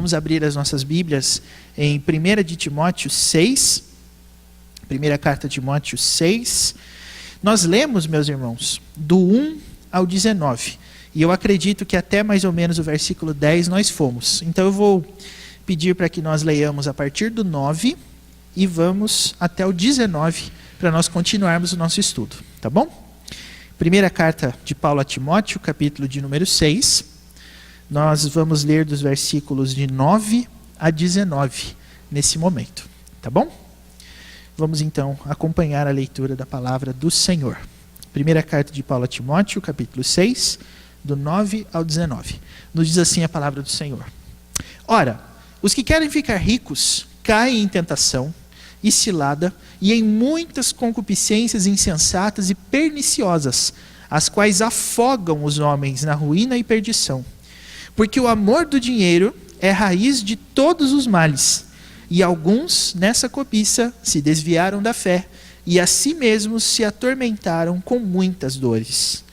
Vamos abrir as nossas Bíblias em 1 de Timóteo 6, primeira carta de Timóteo 6. Nós lemos, meus irmãos, do 1 ao 19. E eu acredito que até mais ou menos o versículo 10 nós fomos. Então eu vou pedir para que nós leiamos a partir do 9 e vamos até o 19 para nós continuarmos o nosso estudo, tá bom? Primeira carta de Paulo a Timóteo, capítulo de número 6. Nós vamos ler dos versículos de 9 a 19 nesse momento, tá bom? Vamos então acompanhar a leitura da palavra do Senhor. Primeira carta de Paulo a Timóteo, capítulo 6, do 9 ao 19. Nos diz assim a palavra do Senhor. Ora, os que querem ficar ricos caem em tentação e cilada e em muitas concupiscências insensatas e perniciosas, as quais afogam os homens na ruína e perdição. Porque o amor do dinheiro é raiz de todos os males, e alguns, nessa cobiça, se desviaram da fé, e a si mesmos se atormentaram com muitas dores.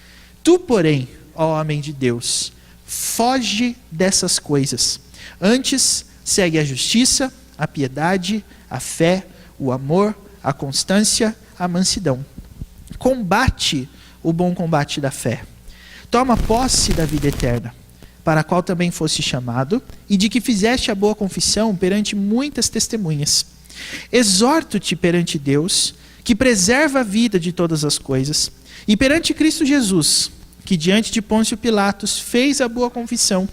Tu, porém, ó homem de Deus, foge dessas coisas. Antes, segue a justiça, a piedade, a fé, o amor, a constância, a mansidão. Combate o bom combate da fé. Toma posse da vida eterna, para a qual também foste chamado, e de que fizeste a boa confissão perante muitas testemunhas. Exorto-te perante Deus, que preserva a vida de todas as coisas, e perante Cristo Jesus, que diante de Pôncio Pilatos fez a boa confissão,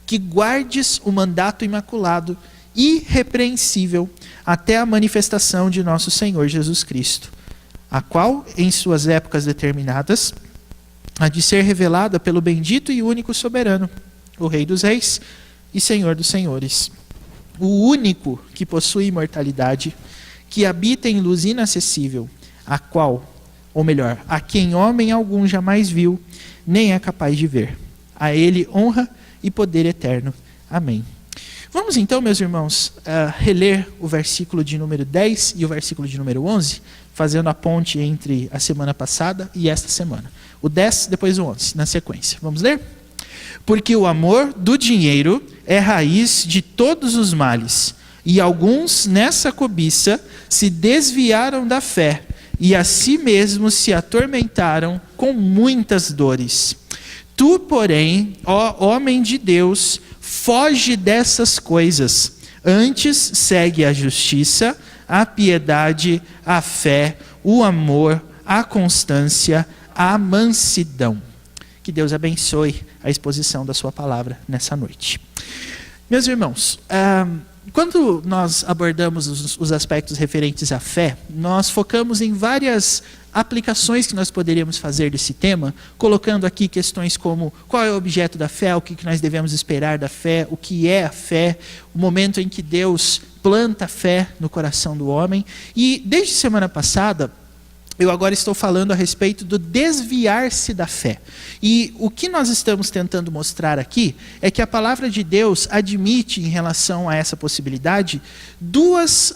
que guardes o mandato imaculado, irrepreensível, até a manifestação de nosso Senhor Jesus Cristo, a qual, em suas épocas determinadas, há de ser revelada pelo bendito e único soberano, o Rei dos Reis e Senhor dos Senhores, o único que possui imortalidade, que habita em luz inacessível, a quem homem algum jamais viu, nem é capaz de ver. A ele honra e poder eterno. Amém. Vamos então, meus irmãos, reler o versículo de número 10 e o versículo de número 11, fazendo a ponte entre a semana passada e esta semana. O 10, depois o 11, na sequência. Vamos ler? Porque o amor do dinheiro é raiz de todos os males, e alguns nessa cobiça se desviaram da fé, e a si mesmos se atormentaram com muitas dores. Tu, porém, ó homem de Deus, foge dessas coisas. Antes segue a justiça, a piedade, a fé, o amor, a constância, a mansidão. Que Deus abençoe a exposição da sua palavra nessa noite. Meus irmãos, quando nós abordamos os aspectos referentes à fé, nós focamos em várias aplicações que nós poderíamos fazer desse tema, colocando aqui questões como qual é o objeto da fé, o que nós devemos esperar da fé, o que é a fé, o momento em que Deus planta a fé no coração do homem. E desde semana passada, eu agora estou falando a respeito do desviar-se da fé. E o que nós estamos tentando mostrar aqui é que a palavra de Deus admite, em relação a essa possibilidade, dois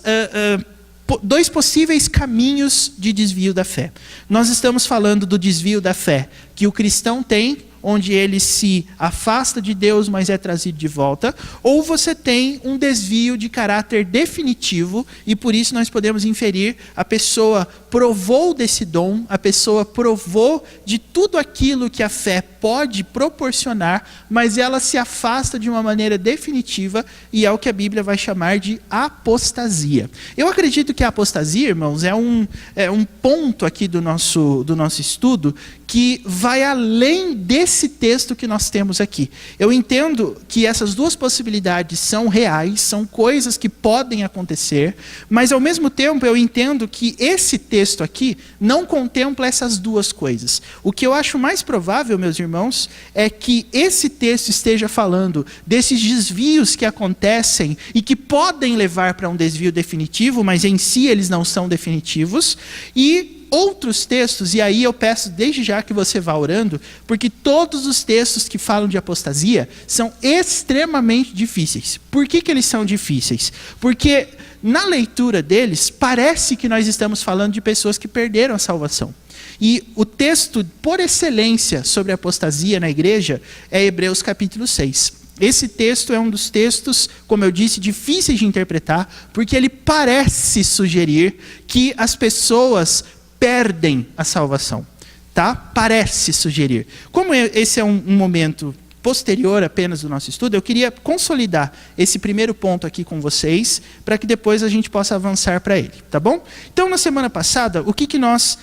possíveis caminhos de desvio da fé. Nós estamos falando do desvio da fé que o cristão tem, onde ele se afasta de Deus, mas é trazido de volta, ou você tem um desvio de caráter definitivo, e por isso nós podemos inferir, a pessoa provou desse dom, a pessoa provou de tudo aquilo que a fé pode proporcionar, mas ela se afasta de uma maneira definitiva, e é o que a Bíblia vai chamar de apostasia. Eu acredito que a apostasia, irmãos, é um ponto aqui do nosso estudo, que vai além desse texto que nós temos aqui. Eu entendo que essas duas possibilidades são reais, são coisas que podem acontecer, mas ao mesmo tempo eu entendo que esse texto aqui não contempla essas duas coisas. O que eu acho mais provável, meus irmãos, é que esse texto esteja falando desses desvios que acontecem e que podem levar para um desvio definitivo, mas em si eles não são definitivos, e outros textos, e aí eu peço desde já que você vá orando, porque todos os textos que falam de apostasia são extremamente difíceis. Por que eles são difíceis? Porque na leitura deles, parece que nós estamos falando de pessoas que perderam a salvação. E o texto por excelência sobre a apostasia na igreja é Hebreus capítulo 6. Esse texto é um dos textos, como eu disse, difíceis de interpretar, porque ele parece sugerir que as pessoas perdem a salvação. Tá? Parece sugerir. Como esse é um momento posterior apenas do nosso estudo, eu queria consolidar esse primeiro ponto aqui com vocês, para que depois a gente possa avançar para ele, tá bom? Então, na semana passada, o que nós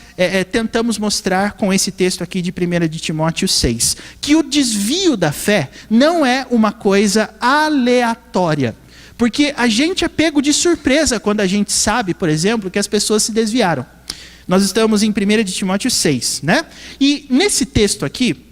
tentamos mostrar com esse texto aqui de 1 de Timóteo 6? Que o desvio da fé não é uma coisa aleatória. Porque a gente é pego de surpresa quando a gente sabe, por exemplo, que as pessoas se desviaram. Nós estamos em 1 de Timóteo 6, né? E nesse texto aqui,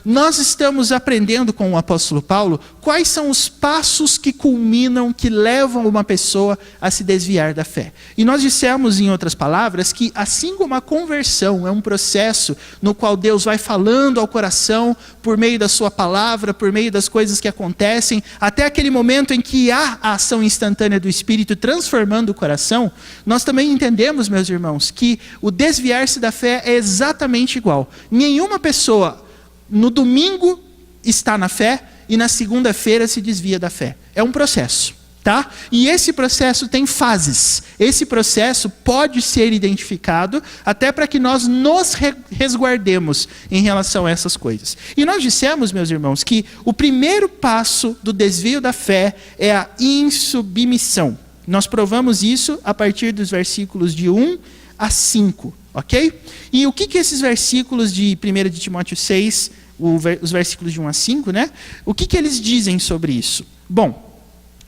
nós estamos aprendendo com o apóstolo Paulo quais são os passos que culminam, que levam uma pessoa a se desviar da fé. E nós dissemos, em outras palavras, que assim como a conversão é um processo no qual Deus vai falando ao coração por meio da sua palavra, por meio das coisas que acontecem, até aquele momento em que há a ação instantânea do Espírito transformando o coração, nós também entendemos, meus irmãos, que o desviar-se da fé é exatamente igual. Nenhuma pessoa no domingo está na fé e na segunda-feira se desvia da fé. É um processo, tá? E esse processo tem fases. Esse processo pode ser identificado até para que nós nos resguardemos em relação a essas coisas. E nós dissemos, meus irmãos, que o primeiro passo do desvio da fé é a insubmissão. Nós provamos isso a partir dos versículos de 1 a 5. Ok? E o que esses versículos de 1 de Timóteo 6, os versículos de 1 a 5, né? O que eles dizem sobre isso? Bom,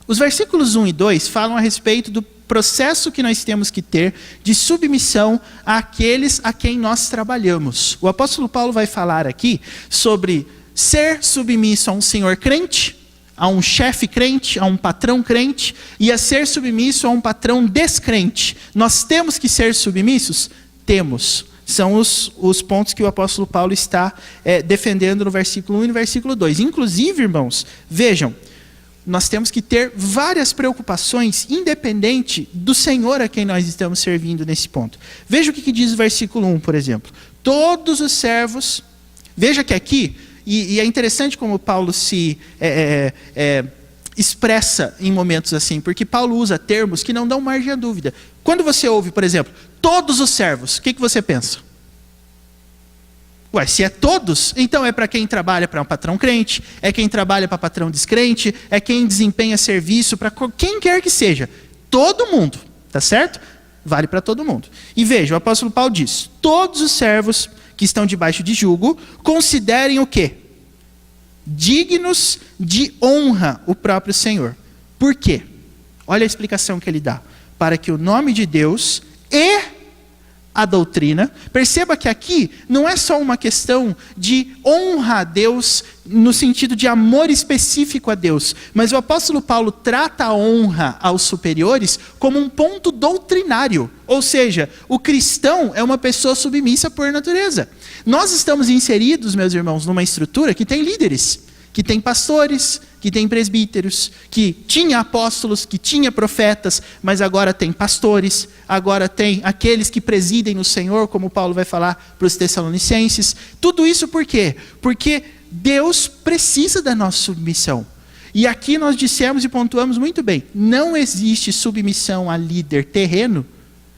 os versículos 1 e 2 falam a respeito do processo que nós temos que ter de submissão àqueles a quem nós trabalhamos. O apóstolo Paulo vai falar aqui sobre ser submisso a um senhor crente, a um chefe crente, a um patrão crente, e a ser submisso a um patrão descrente. Nós temos que ser submissos? Temos. São os pontos que o apóstolo Paulo está defendendo no versículo 1 e no versículo 2. Inclusive, irmãos, vejam, nós temos que ter várias preocupações, independente do Senhor a quem nós estamos servindo nesse ponto. Veja o que diz o versículo 1, por exemplo. Todos os servos, veja que aqui, e é interessante como Paulo se expressa em momentos assim, porque Paulo usa termos que não dão margem à dúvida. Quando você ouve, por exemplo, todos os servos, o que você pensa? Ué, se é todos, então é para quem trabalha para um patrão crente, é quem trabalha para patrão descrente, é quem desempenha serviço para quem quer que seja. Todo mundo, tá certo? Vale para todo mundo. E veja, o apóstolo Paulo diz, todos os servos que estão debaixo de jugo, considerem o quê? Dignos de honra o próprio Senhor. Por quê? Olha a explicação que ele dá. Para que o nome de Deus e a doutrina, perceba que aqui não é só uma questão de honra a Deus, no sentido de amor específico a Deus, mas o apóstolo Paulo trata a honra aos superiores como um ponto doutrinário, ou seja, o cristão é uma pessoa submissa por natureza. Nós estamos inseridos, meus irmãos, numa estrutura que tem líderes, que tem pastores, que tem presbíteros, que tinha apóstolos, que tinha profetas, mas agora tem pastores, agora tem aqueles que presidem no Senhor, como Paulo vai falar para os Tessalonicenses. Tudo isso por quê? Porque Deus precisa da nossa submissão. E aqui nós dissemos e pontuamos muito bem, não existe submissão a líder terreno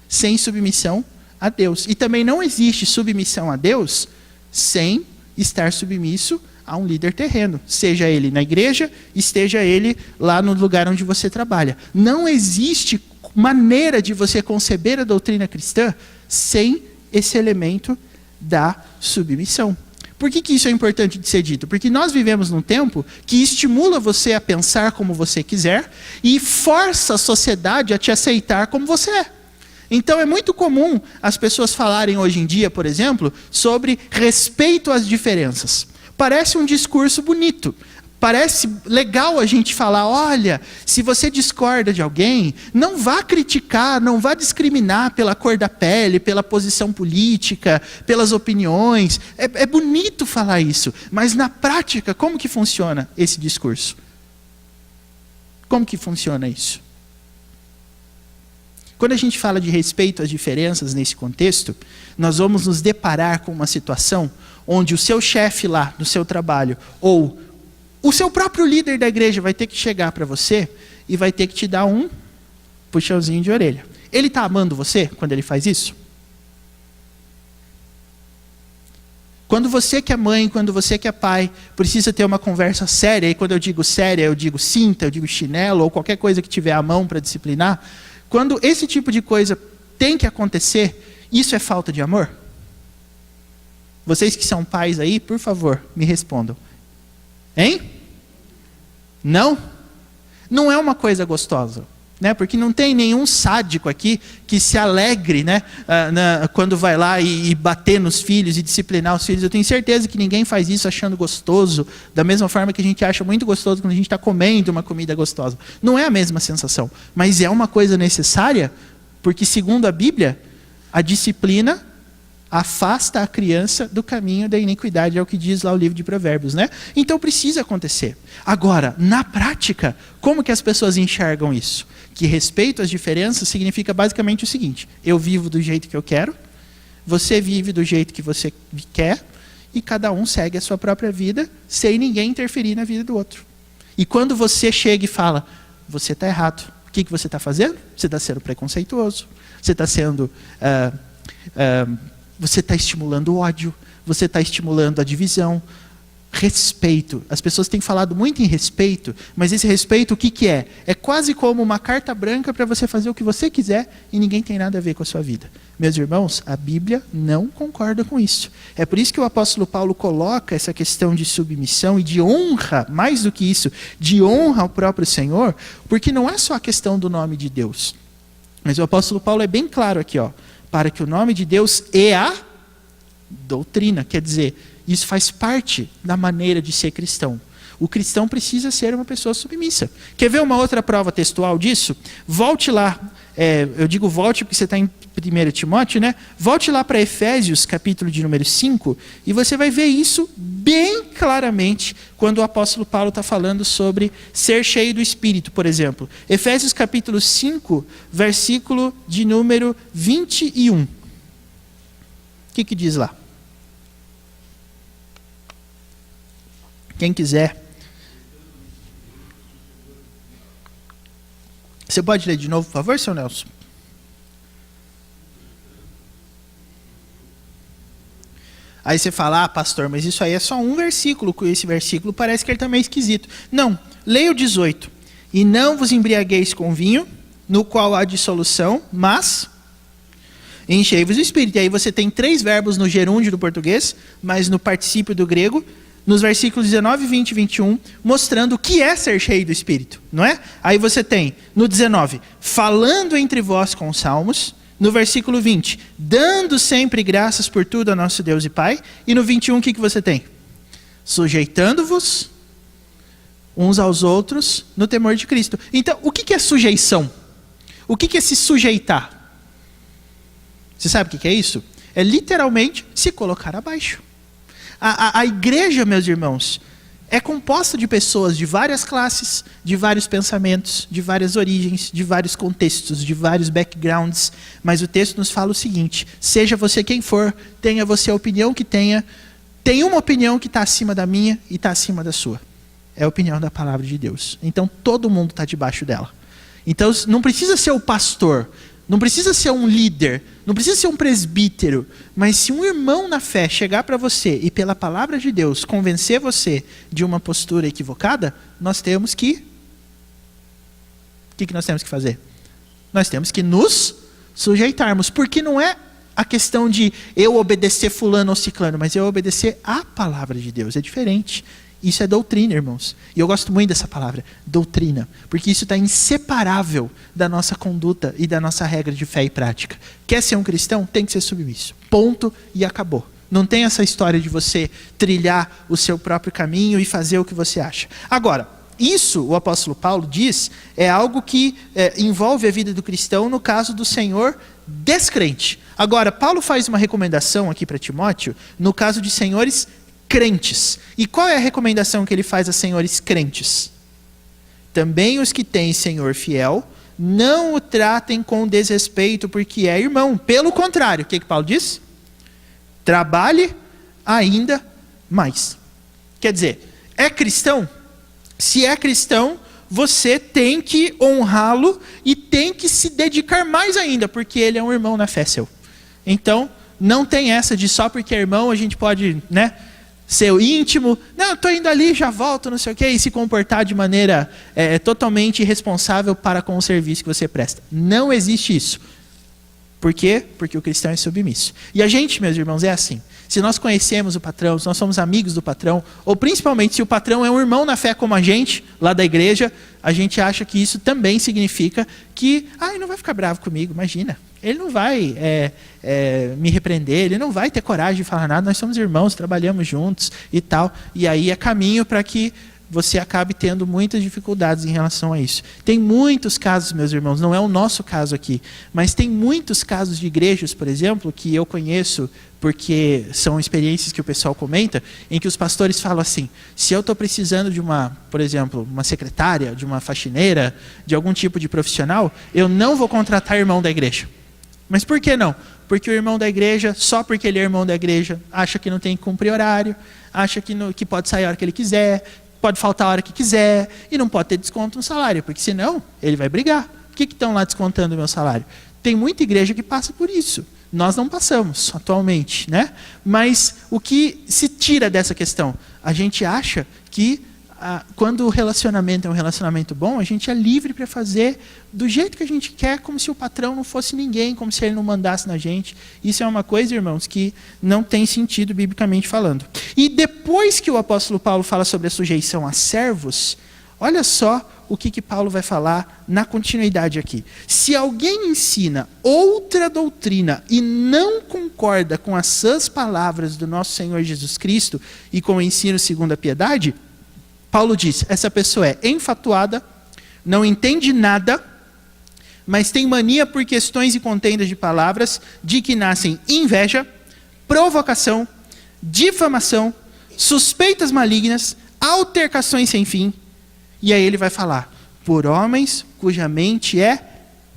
sem submissão a Deus. E também não existe submissão a Deus sem estar submisso a um líder terreno, seja ele na igreja, esteja ele lá no lugar onde você trabalha. Não existe maneira de você conceber a doutrina cristã sem esse elemento da submissão. Por que isso é importante de ser dito? Porque nós vivemos num tempo que estimula você a pensar como você quiser e força a sociedade a te aceitar como você é. Então é muito comum as pessoas falarem hoje em dia, por exemplo, sobre respeito às diferenças. Parece um discurso bonito, parece legal a gente falar, olha, se você discorda de alguém, não vá criticar, não vá discriminar pela cor da pele, pela posição política, pelas opiniões. É bonito falar isso, mas na prática, como que funciona esse discurso? Como que funciona isso? Quando a gente fala de respeito às diferenças nesse contexto, nós vamos nos deparar com uma situação onde o seu chefe lá no seu trabalho, ou O seu próprio líder da igreja vai ter que chegar para você e vai ter que te dar um puxãozinho de orelha. Ele está amando você quando ele faz isso? Quando você que é mãe, quando você que é pai, precisa ter uma conversa séria, e quando eu digo séria, eu digo cinta, eu digo chinelo, ou qualquer coisa que tiver à mão para disciplinar, quando esse tipo de coisa tem que acontecer, isso é falta de amor? Vocês que são pais aí, por favor, me respondam. Hein? Não? Não é uma coisa gostosa. Né? Porque não tem nenhum sádico aqui que se alegre, né? Quando vai lá e bater nos filhos e disciplinar os filhos. Eu tenho certeza que ninguém faz isso achando gostoso, da mesma forma que a gente acha muito gostoso quando a gente está comendo uma comida gostosa. Não é a mesma sensação, mas é uma coisa necessária, porque segundo a Bíblia, a disciplina afasta a criança do caminho da iniquidade, é o que diz lá o livro de Provérbios, né? Então precisa acontecer. Agora, na prática, como que as pessoas enxergam isso? Que respeito às diferenças significa basicamente o seguinte: eu vivo do jeito que eu quero, você vive do jeito que você quer, e cada um segue a sua própria vida, sem ninguém interferir na vida do outro. E quando você chega e fala, você está errado, o que você está fazendo? Você está sendo preconceituoso, você está sendo... você está estimulando o ódio, você está estimulando a divisão. Respeito. As pessoas têm falado muito em respeito, mas esse respeito o que é? É quase como uma carta branca para você fazer o que você quiser e ninguém tem nada a ver com a sua vida. Meus irmãos, a Bíblia não concorda com isso. É por isso que o apóstolo Paulo coloca essa questão de submissão e de honra, mais do que isso, de honra ao próprio Senhor, porque não é só a questão do nome de Deus. Mas o apóstolo Paulo é bem claro aqui, para que o nome de Deus é a doutrina, quer dizer, isso faz parte da maneira de ser cristão. O cristão precisa ser uma pessoa submissa. Quer ver uma outra prova textual disso? Volte lá, eu digo volte porque você está em 1 Timóteo, né? Volte lá para Efésios, capítulo de número 5, e você vai ver isso bem claramente quando o apóstolo Paulo está falando sobre ser cheio do Espírito, por exemplo. Efésios capítulo 5, versículo de número 21. O que diz lá? Quem quiser. Você pode ler de novo, por favor, seu Nelson? Aí você fala, pastor, mas isso aí é só um versículo. Esse versículo parece que ele está meio esquisito. Não, leia o 18. E não vos embriagueis com vinho, no qual há dissolução, mas enchei-vos do Espírito. E aí você tem 3 verbos no gerúndio do português, mas no particípio do grego, nos versículos 19, 20 e 21, mostrando o que é ser cheio do Espírito, não é? Aí você tem, no 19, falando entre vós com salmos, no versículo 20, dando sempre graças por tudo a nosso Deus e Pai, e no 21, o que você tem? Sujeitando-vos uns aos outros no temor de Cristo. Então, o que é sujeição? O que é se sujeitar? Você sabe o que é isso? É literalmente se colocar abaixo. A igreja, meus irmãos, é composta de pessoas de várias classes, de vários pensamentos, de várias origens, de vários contextos, de vários backgrounds. Mas o texto nos fala o seguinte: seja você quem for, tenha você a opinião que tenha, tem uma opinião que está acima da minha e está acima da sua. É a opinião da palavra de Deus. Então todo mundo está debaixo dela. Então não precisa ser o pastor, não precisa ser um líder, não precisa ser um presbítero, mas se um irmão na fé chegar para você e pela palavra de Deus convencer você de uma postura equivocada, nós temos que... O que nós temos que fazer? Nós temos que nos sujeitarmos, porque não é a questão de eu obedecer fulano ou ciclano, mas eu obedecer a palavra de Deus, é diferente. Isso é doutrina, irmãos. E eu gosto muito dessa palavra, doutrina, porque isso está inseparável da nossa conduta e da nossa regra de fé e prática. Quer ser um cristão? Tem que ser submisso. Ponto e acabou. Não tem essa história de você trilhar o seu próprio caminho e fazer o que você acha. Agora, isso, o apóstolo Paulo diz, é algo que envolve a vida do cristão no caso do senhor descrente. Agora, Paulo faz uma recomendação aqui para Timóteo no caso de senhores crentes. E qual é a recomendação que ele faz a senhores crentes? Também os que têm senhor fiel, não o tratem com desrespeito, porque é irmão. Pelo contrário, o que Paulo diz? Trabalhe ainda mais. Quer dizer, é cristão? Se é cristão, você tem que honrá-lo e tem que se dedicar mais ainda, porque ele é um irmão na fé seu. Então, não tem essa de só porque é irmão a gente pode, ser íntimo. Não, estou indo ali, já volto, não sei o quê, e se comportar de maneira totalmente irresponsável para com o serviço que você presta. Não existe isso. Por quê? Porque o cristão é submisso. E a gente, meus irmãos, é assim. Se nós conhecemos o patrão, se nós somos amigos do patrão, ou principalmente se o patrão é um irmão na fé como a gente, lá da igreja, a gente acha que isso também significa que, ele não vai ficar bravo comigo, imagina. Ele não vai me repreender, ele não vai ter coragem de falar nada, nós somos irmãos, trabalhamos juntos e tal. E aí é caminho para que você acabe tendo muitas dificuldades em relação a isso. Tem muitos casos, meus irmãos, não é o nosso caso aqui, mas tem muitos casos de igrejas, por exemplo, que eu conheço, porque são experiências que o pessoal comenta, em que os pastores falam assim, se eu estou precisando de por exemplo, uma secretária, de uma faxineira, de algum tipo de profissional, eu não vou contratar irmão da igreja. Mas por que não? Porque o irmão da igreja, só porque ele é irmão da igreja, acha que não tem que cumprir horário, acha que pode sair a hora que ele quiser, pode faltar a hora que quiser, e não pode ter desconto no salário, porque senão ele vai brigar. Por que estão lá descontando o meu salário? Tem muita igreja que passa por isso. Nós não passamos atualmente, Mas o que se tira dessa questão? A gente acha que quando o relacionamento é um relacionamento bom, a gente é livre para fazer do jeito que a gente quer, como se o patrão não fosse ninguém, como se ele não mandasse na gente. Isso é uma coisa, irmãos, que não tem sentido biblicamente falando. E depois que o apóstolo Paulo fala sobre a sujeição a servos, olha só o que Paulo vai falar na continuidade aqui. Se alguém ensina outra doutrina e não concorda com as sãs palavras do nosso Senhor Jesus Cristo e com o ensino segundo a piedade, Paulo diz, essa pessoa é enfatuada, não entende nada, mas tem mania por questões e contendas de palavras, de que nascem inveja, provocação, difamação, suspeitas malignas, altercações sem fim. E aí ele vai falar, por homens cuja mente é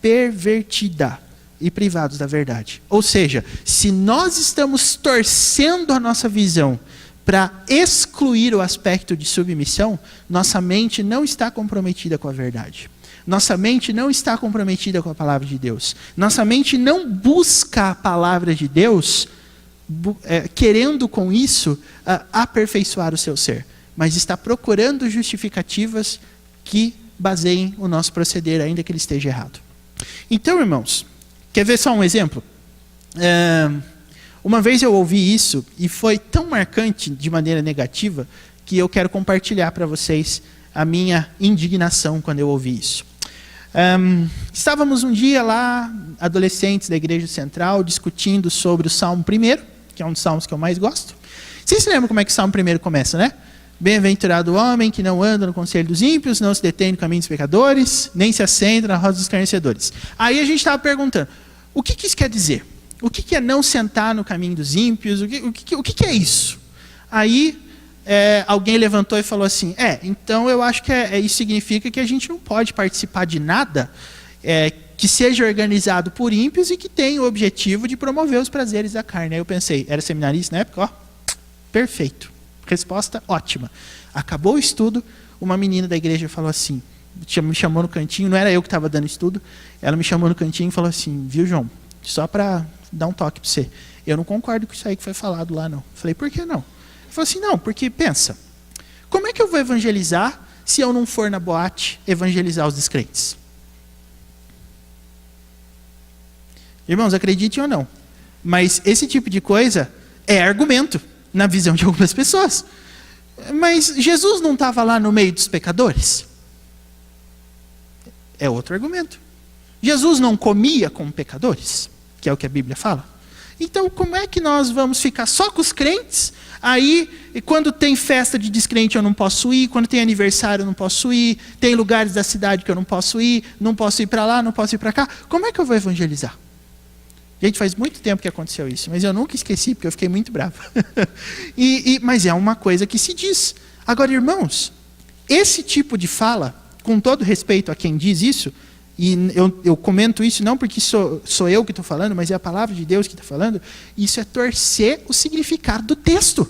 pervertida e privados da verdade. Ou seja, se nós estamos torcendo a nossa visão para excluir o aspecto de submissão, nossa mente não está comprometida com a verdade. Nossa mente não está comprometida com a palavra de Deus. Nossa mente não busca a palavra de Deus, querendo com isso aperfeiçoar o seu ser, mas está procurando justificativas que baseiem o nosso proceder, ainda que ele esteja errado. Então, irmãos, quer ver só um exemplo? Uma vez eu ouvi isso e foi tão marcante de maneira negativa que eu quero compartilhar para vocês a minha indignação quando eu ouvi isso. Estávamos um dia lá, adolescentes da Igreja Central, discutindo sobre o Salmo 1, que é um dos salmos que eu mais gosto. Vocês se lembram como é que o Salmo 1 começa, né? Bem-aventurado o homem que não anda no conselho dos ímpios, não se detém no caminho dos pecadores, nem se assenta na roda dos escarnecedores. Aí a gente estava perguntando, o que isso quer dizer? O que é não sentar no caminho dos ímpios? O que é isso? Aí alguém levantou e falou assim, então eu acho que isso significa que a gente não pode participar de nada que seja organizado por ímpios e que tenha o objetivo de promover os prazeres da carne. Aí eu pensei, era seminarista na época? Perfeito. Resposta ótima. Acabou o estudo, uma menina da igreja falou assim, me chamou no cantinho, não era eu que estava dando estudo, ela me chamou no cantinho e falou assim, viu, João, só para dar um toque para você, eu não concordo com isso aí que foi falado lá, não. Falei, por que não? Ele falou assim, não, porque pensa, como é que eu vou evangelizar se eu não for na boate evangelizar os descrentes? Irmãos, acreditem ou não, mas esse tipo de coisa é argumento na visão de algumas pessoas. Mas Jesus não estava lá no meio dos pecadores? É outro argumento. Jesus não comia com pecadores? Que é o que a Bíblia fala. Então, como é que nós vamos ficar só com os crentes? Aí, quando tem festa de descrente eu não posso ir, quando tem aniversário eu não posso ir, tem lugares da cidade que eu não posso ir para lá, não posso ir para cá. Como é que eu vou evangelizar? Gente, faz muito tempo que aconteceu isso, mas eu nunca esqueci, porque eu fiquei muito bravo. Mas é uma coisa que se diz. Agora, irmãos, esse tipo de fala, com todo respeito a quem diz isso, e eu comento isso não porque sou eu que estou falando, mas é a palavra de Deus que está falando, isso é torcer o significado do texto.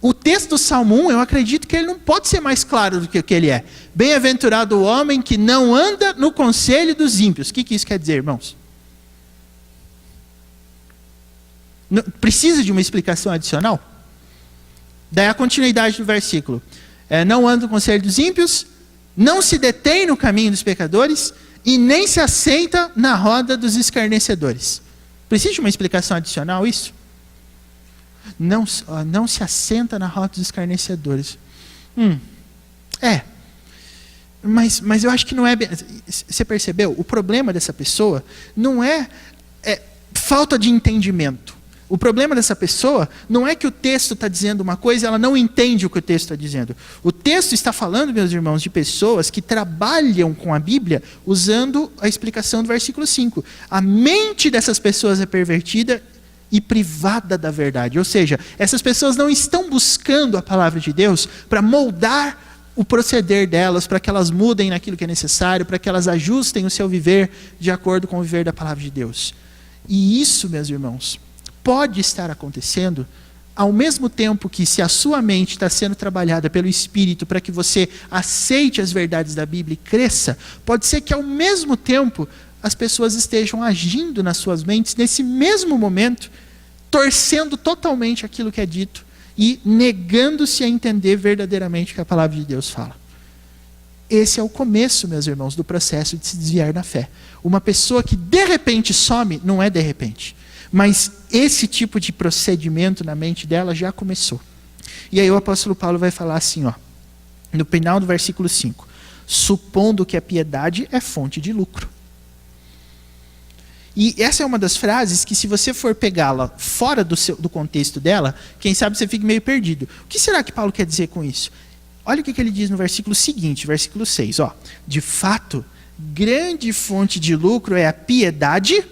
O texto do Salmo 1, eu acredito que ele não pode ser mais claro do que o que ele é. Bem-aventurado o homem que não anda no conselho dos ímpios. O que isso quer dizer, irmãos? Não, precisa de uma explicação adicional? Daí a continuidade do versículo. Não anda no conselho dos ímpios, não se detém no caminho dos pecadores e nem se assenta na roda dos escarnecedores. Precisa de uma explicação adicional isso? Não se assenta na roda dos escarnecedores. Mas eu acho que não é bem... Você percebeu? O problema dessa pessoa não é falta de entendimento. O problema dessa pessoa não é que o texto está dizendo uma coisa e ela não entende o que o texto está dizendo. O texto está falando, meus irmãos, de pessoas que trabalham com a Bíblia usando a explicação do versículo 5. A mente dessas pessoas é pervertida e privada da verdade. Ou seja, essas pessoas não estão buscando a palavra de Deus para moldar o proceder delas, para que elas mudem naquilo que é necessário, para que elas ajustem o seu viver de acordo com o viver da palavra de Deus. E isso, meus irmãos, pode estar acontecendo ao mesmo tempo que, se a sua mente está sendo trabalhada pelo Espírito para que você aceite as verdades da Bíblia e cresça, pode ser que ao mesmo tempo as pessoas estejam agindo nas suas mentes nesse mesmo momento, torcendo totalmente aquilo que é dito e negando-se a entender verdadeiramente o que a palavra de Deus fala. Esse é o começo, meus irmãos, do processo de se desviar da fé. Uma pessoa que de repente some, não é de repente. Mas esse tipo de procedimento na mente dela já começou. E aí o apóstolo Paulo vai falar assim, no final do versículo 5. Supondo que a piedade é fonte de lucro. E essa é uma das frases que, se você for pegá-la fora do contexto dela, quem sabe você fique meio perdido. O que será que Paulo quer dizer com isso? Olha o que ele diz no versículo seguinte, versículo 6. De fato, grande fonte de lucro é a piedade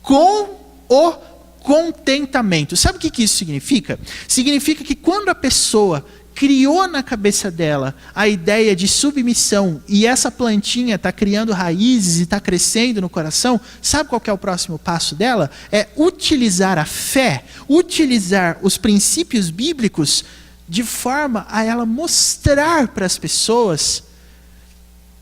com o contentamento. Sabe o que isso significa? Significa que quando a pessoa criou na cabeça dela a ideia de submissão e essa plantinha está criando raízes e está crescendo no coração, sabe qual que é o próximo passo dela? É utilizar a fé, utilizar os princípios bíblicos de forma a ela mostrar para as pessoas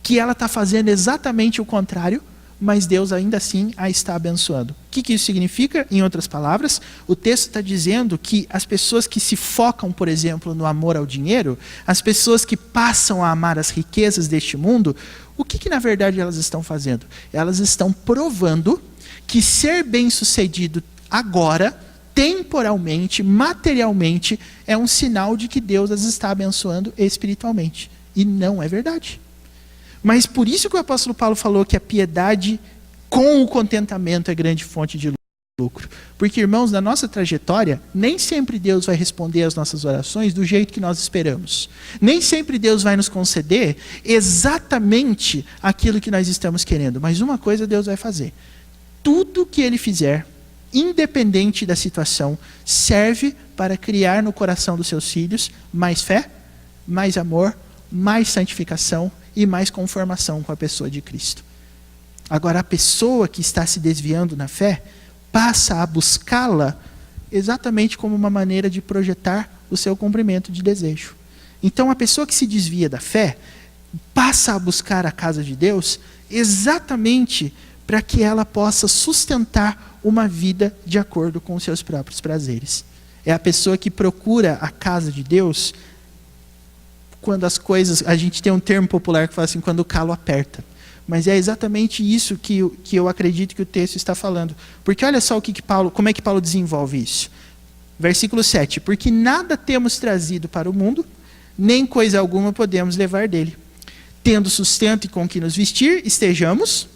que ela está fazendo exatamente o contrário, mas Deus ainda assim a está abençoando. O que isso significa? Em outras palavras, o texto está dizendo que as pessoas que se focam, por exemplo, no amor ao dinheiro, as pessoas que passam a amar as riquezas deste mundo, o que na verdade elas estão fazendo? Elas estão provando que ser bem-sucedido agora, temporalmente, materialmente, é um sinal de que Deus as está abençoando espiritualmente. E não é verdade. Mas por isso que o apóstolo Paulo falou que a piedade com o contentamento é grande fonte de lucro. Porque, irmãos, na nossa trajetória, nem sempre Deus vai responder às nossas orações do jeito que nós esperamos. Nem sempre Deus vai nos conceder exatamente aquilo que nós estamos querendo. Mas uma coisa Deus vai fazer. Tudo que Ele fizer, independente da situação, serve para criar no coração dos seus filhos mais fé, mais amor, mais santificação e mais conformação com a pessoa de Cristo. Agora, a pessoa que está se desviando na fé passa a buscá-la exatamente como uma maneira de projetar o seu cumprimento de desejo. Então, a pessoa que se desvia da fé passa a buscar a casa de Deus exatamente para que ela possa sustentar uma vida de acordo com os seus próprios prazeres. É a pessoa que procura a casa de Deus quando as coisas, a gente tem um termo popular que fala assim, quando o calo aperta. Mas é exatamente isso que eu acredito que o texto está falando. Porque olha só como é que Paulo desenvolve isso. Versículo 7. Porque nada temos trazido para o mundo, nem coisa alguma podemos levar dele. Tendo sustento e com que nos vestir, estejamos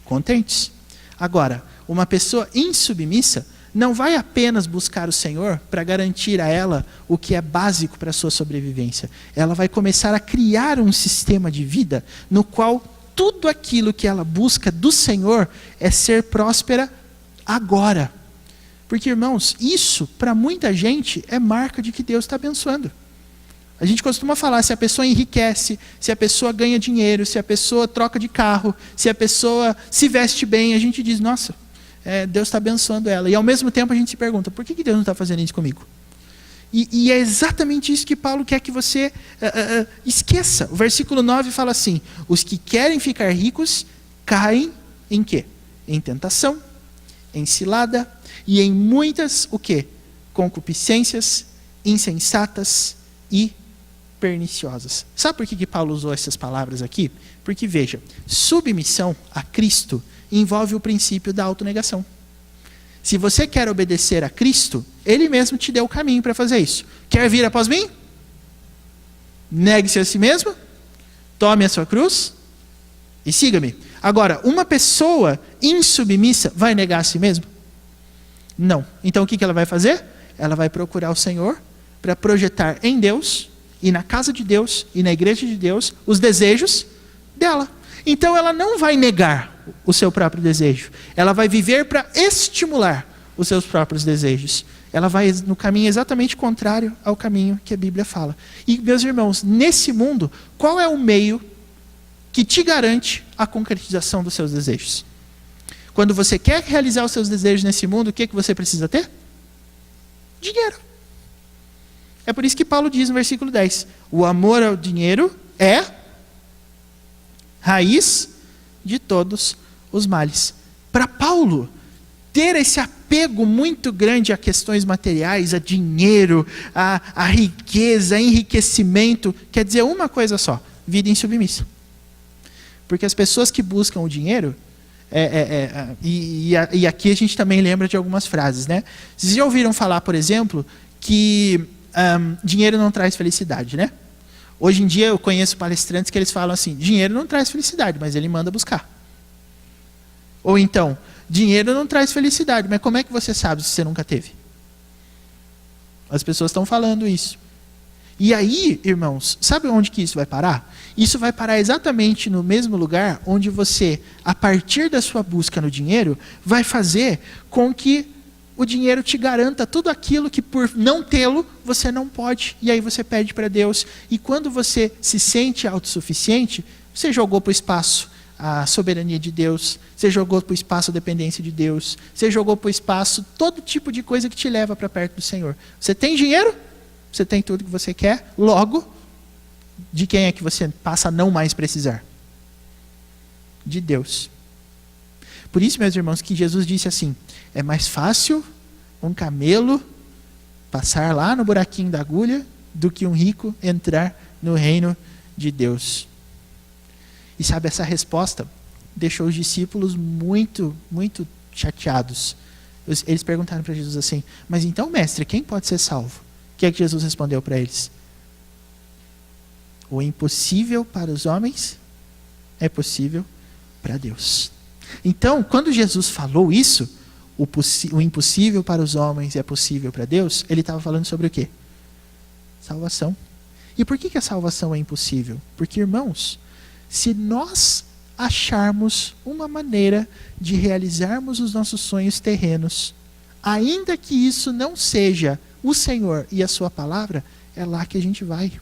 contentes. Agora, uma pessoa insubmissa não vai apenas buscar o Senhor para garantir a ela o que é básico para a sua sobrevivência. Ela vai começar a criar um sistema de vida no qual tudo aquilo que ela busca do Senhor é ser próspera agora. Porque, irmãos, isso para muita gente é marca de que Deus está abençoando. A gente costuma falar, se a pessoa enriquece, se a pessoa ganha dinheiro, se a pessoa troca de carro, se a pessoa se veste bem, a gente diz, nossa, Deus está abençoando ela. E ao mesmo tempo a gente se pergunta, por que Deus não está fazendo isso comigo? E é exatamente isso que Paulo quer que você esqueça. O versículo 9 fala assim: os que querem ficar ricos caem em quê? Em tentação, em cilada e em muitas, o quê? Concupiscências insensatas e perniciosas. Sabe por que Paulo usou essas palavras aqui? Porque, veja, submissão a Cristo envolve o princípio da autonegação. Se você quer obedecer a Cristo, Ele mesmo te deu o caminho para fazer isso. Quer vir após mim? Negue-se a si mesmo, tome a sua cruz e siga-me. Agora, uma pessoa insubmissa vai negar a si mesma? Não. Então o que ela vai fazer? Ela vai procurar o Senhor para projetar em Deus, e na casa de Deus, e na igreja de Deus, os desejos dela. Então ela não vai negar o seu próprio desejo. Ela vai viver para estimular os seus próprios desejos. Ela vai no caminho exatamente contrário ao caminho que a Bíblia fala. E, meus irmãos, nesse mundo, qual é o meio que te garante a concretização dos seus desejos? Quando você quer realizar os seus desejos nesse mundo, o que você precisa ter? Dinheiro. É por isso que Paulo diz no versículo 10, o amor ao dinheiro é raiz de todos os males. Para Paulo, ter esse apego muito grande a questões materiais, a dinheiro, a riqueza, a enriquecimento, quer dizer uma coisa só: vida insubmissa. Porque as pessoas que buscam o dinheiro, e aqui a gente também lembra de algumas frases, né? Vocês já ouviram falar, por exemplo, que dinheiro não traz felicidade, né? Hoje em dia eu conheço palestrantes que eles falam assim: dinheiro não traz felicidade, mas ele manda buscar. Ou então, dinheiro não traz felicidade, mas como é que você sabe se você nunca teve? As pessoas estão falando isso. E aí, irmãos, sabe onde que isso vai parar? Isso vai parar exatamente no mesmo lugar onde você, a partir da sua busca no dinheiro, vai fazer com que o dinheiro te garanta tudo aquilo que por não tê-lo, você não pode. E aí você pede para Deus. E quando você se sente autossuficiente, você jogou para o espaço a soberania de Deus, você jogou para o espaço a dependência de Deus, você jogou para o espaço todo tipo de coisa que te leva para perto do Senhor. Você tem dinheiro? Você tem tudo que você quer? Logo, de quem é que você passa a não mais precisar? De Deus. Por isso, meus irmãos, que Jesus disse assim: é mais fácil um camelo passar lá no buraquinho da agulha do que um rico entrar no reino de Deus. E sabe, essa resposta deixou os discípulos muito, muito chateados. Eles perguntaram para Jesus assim: mas então, mestre, quem pode ser salvo? O que é que Jesus respondeu para eles? O impossível para os homens é possível para Deus. Então, quando Jesus falou isso, o impossível para os homens é possível para Deus, ele estava falando sobre o quê? Salvação. E por que a salvação é impossível? Porque, irmãos, se nós acharmos uma maneira de realizarmos os nossos sonhos terrenos, ainda que isso não seja o Senhor e a sua palavra, é lá que a gente vai.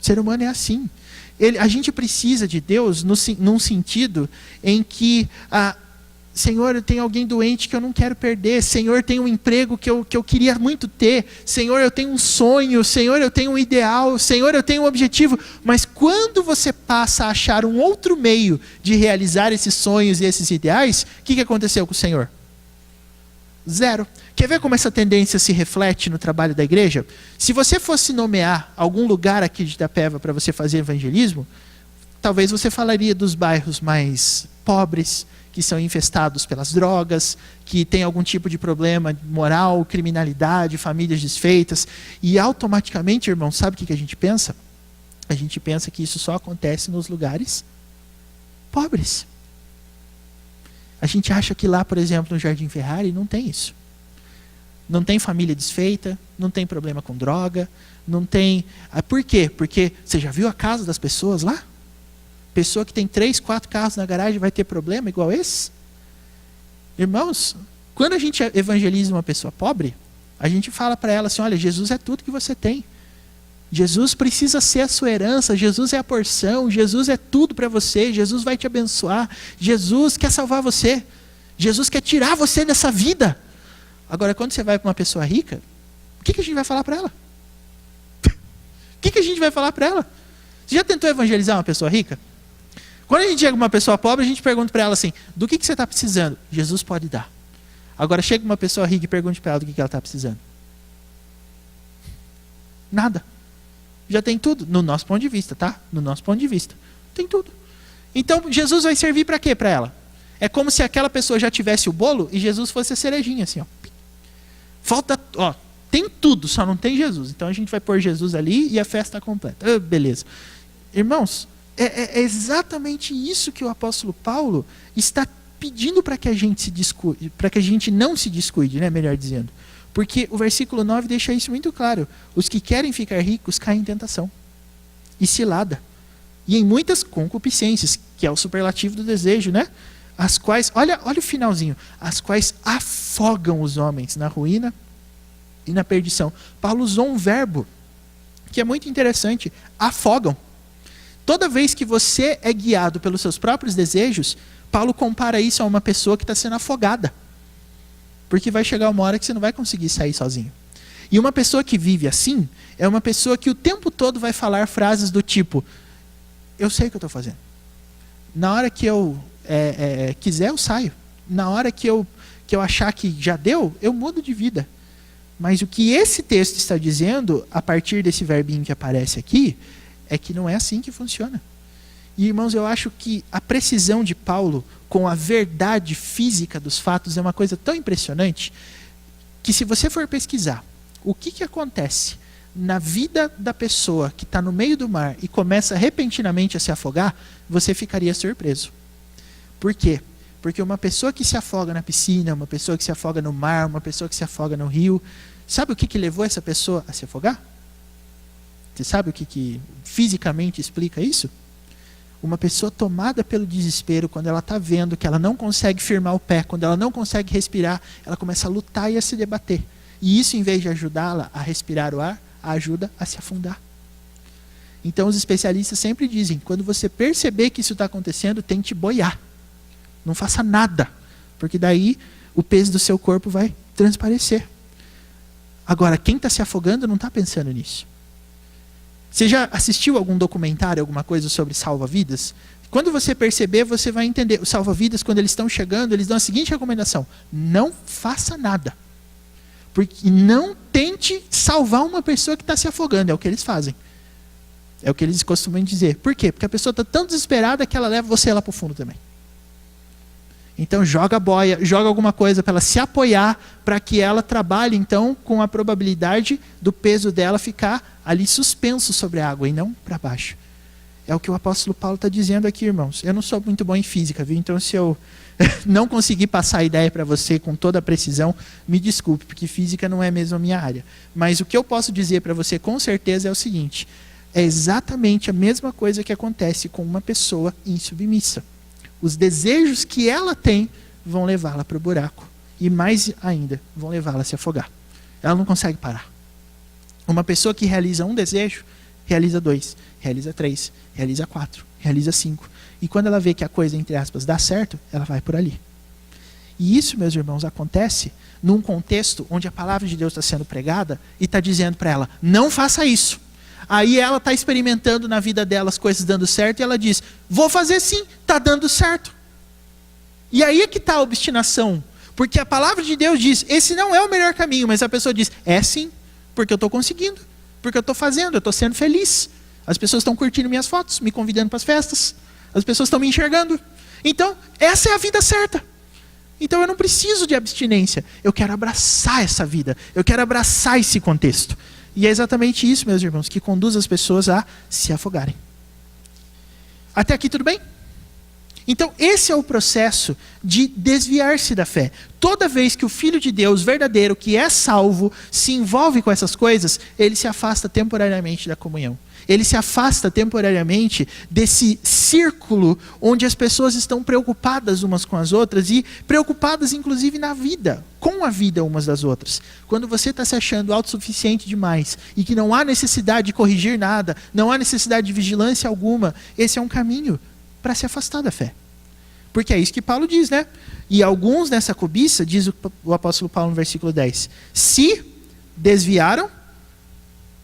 O ser humano é assim. A gente precisa de Deus num sentido em que, Senhor, eu tenho alguém doente que eu não quero perder. Senhor, tem um emprego que eu queria muito ter. Senhor, eu tenho um sonho. Senhor, eu tenho um ideal. Senhor, eu tenho um objetivo. Mas quando você passa a achar um outro meio de realizar esses sonhos e esses ideais, o que aconteceu com o Senhor? Zero. Quer ver como essa tendência se reflete no trabalho da igreja? Se você fosse nomear algum lugar aqui de Itapeva para você fazer evangelismo, talvez você falaria dos bairros mais pobres, que são infestados pelas drogas, que tem algum tipo de problema moral, criminalidade, famílias desfeitas. E automaticamente, irmão, sabe o que a gente pensa? A gente pensa que isso só acontece nos lugares pobres. A gente acha que lá, por exemplo, no Jardim Ferrari, não tem isso. Não tem família desfeita, não tem problema com droga, não tem... Por quê? Porque você já viu a casa das pessoas lá? Pessoa que tem 3, 4 carros na garagem vai ter problema igual esse? Irmãos, quando a gente evangeliza uma pessoa pobre, a gente fala para ela assim: olha, Jesus é tudo que você tem. Jesus precisa ser a sua herança, Jesus é a porção, Jesus é tudo para você, Jesus vai te abençoar, Jesus quer salvar você, Jesus quer tirar você dessa vida. Agora, quando você vai para uma pessoa rica, que a gente vai falar para ela? O que a gente vai falar para ela? Você já tentou evangelizar uma pessoa rica? Quando a gente chega uma pessoa pobre, a gente pergunta para ela assim, do que você está precisando? Jesus pode dar. Agora chega uma pessoa rica e pergunta para ela do que ela está precisando. Nada. Já tem tudo, no nosso ponto de vista, tá? No nosso ponto de vista. Tem tudo. Então, Jesus vai servir para quê para ela? É como se aquela pessoa já tivesse o bolo e Jesus fosse a cerejinha, assim, ó. Falta, ó, tem tudo, só não tem Jesus. Então a gente vai pôr Jesus ali e a festa está completa. Beleza. Irmãos, é exatamente isso que o apóstolo Paulo está pedindo para que a gente se descuide, para que a gente não se descuide, né, melhor dizendo. Porque o versículo 9 deixa isso muito claro. Os que querem ficar ricos caem em tentação e cilada. E em muitas concupiscências, que é o superlativo do desejo, né? As quais, olha o finalzinho, as quais afogam os homens na ruína e na perdição. Paulo usou um verbo que é muito interessante, afogam. Toda vez que você é guiado pelos seus próprios desejos, Paulo compara isso a uma pessoa que está sendo afogada. Porque vai chegar uma hora que você não vai conseguir sair sozinho. E uma pessoa que vive assim, é uma pessoa que o tempo todo vai falar frases do tipo, eu sei o que eu estou fazendo. Na hora que eu quiser, eu saio. Na hora que eu achar que já deu, eu mudo de vida. Mas o que esse texto está dizendo, a partir desse verbinho que aparece aqui, é que não é assim que funciona. E, irmãos, eu acho que a precisão de Paulo com a verdade física dos fatos é uma coisa tão impressionante que, se você for pesquisar o que acontece na vida da pessoa que está no meio do mar e começa repentinamente a se afogar, você ficaria surpreso. Por quê? Porque uma pessoa que se afoga na piscina, uma pessoa que se afoga no mar, uma pessoa que se afoga no rio, sabe o que levou essa pessoa a se afogar? Você sabe o que fisicamente explica isso? Uma pessoa tomada pelo desespero, quando ela está vendo que ela não consegue firmar o pé, quando ela não consegue respirar, ela começa a lutar e a se debater. E isso, em vez de ajudá-la a respirar o ar, a ajuda a se afundar. Então os especialistas sempre dizem, quando você perceber que isso está acontecendo, tente boiar. Não faça nada, porque daí o peso do seu corpo vai transparecer. Agora, quem está se afogando não está pensando nisso. Você já assistiu algum documentário, alguma coisa sobre salva-vidas? Quando você perceber, você vai entender. Os salva-vidas, quando eles estão chegando, eles dão a seguinte recomendação: não faça nada. Porque não tente salvar uma pessoa que está se afogando. É o que eles fazem. É o que eles costumam dizer. Por quê? Porque a pessoa está tão desesperada que ela leva você lá para o fundo também. Então joga a boia, joga alguma coisa para ela se apoiar, para que ela trabalhe então com a probabilidade do peso dela ficar ali suspenso sobre a água e não para baixo. É o que o apóstolo Paulo está dizendo aqui, irmãos. Eu não sou muito bom em física, viu? Então se eu não conseguir passar a ideia para você com toda a precisão, me desculpe, porque física não é mesmo a minha área. Mas o que eu posso dizer para você com certeza é o seguinte: é exatamente a mesma coisa que acontece com uma pessoa insubmissa. Os desejos que ela tem vão levá-la para o buraco. E mais ainda, vão levá-la a se afogar. Ela não consegue parar. Uma pessoa que realiza um desejo, realiza 2, realiza 3, realiza 4, realiza 5. E quando ela vê que a coisa, entre aspas, dá certo, ela vai por ali. E isso, meus irmãos, acontece num contexto onde a palavra de Deus está sendo pregada e está dizendo para ela, não faça isso. Aí ela está experimentando na vida dela as coisas dando certo e ela diz, vou fazer sim, está dando certo. E aí é que está a obstinação. Porque a palavra de Deus diz, esse não é o melhor caminho, mas a pessoa diz, é sim, porque eu estou conseguindo, porque eu estou fazendo, eu estou sendo feliz. As pessoas estão curtindo minhas fotos, me convidando para as festas, as pessoas estão me enxergando. Então, essa é a vida certa. Então eu não preciso de abstinência, eu quero abraçar essa vida, eu quero abraçar esse contexto. E é exatamente isso, meus irmãos, que conduz as pessoas a se afogarem. Até aqui tudo bem? Então esse é o processo de desviar-se da fé. Toda vez que o Filho de Deus verdadeiro, que é salvo, se envolve com essas coisas, ele se afasta temporariamente da comunhão. Ele se afasta temporariamente desse círculo onde as pessoas estão preocupadas umas com as outras e preocupadas inclusive na vida, com a vida umas das outras. Quando você está se achando autossuficiente demais e que não há necessidade de corrigir nada, não há necessidade de vigilância alguma, esse é um caminho para se afastar da fé. Porque é isso que Paulo diz, né? E alguns nessa cobiça, diz o apóstolo Paulo no versículo 10, se desviaram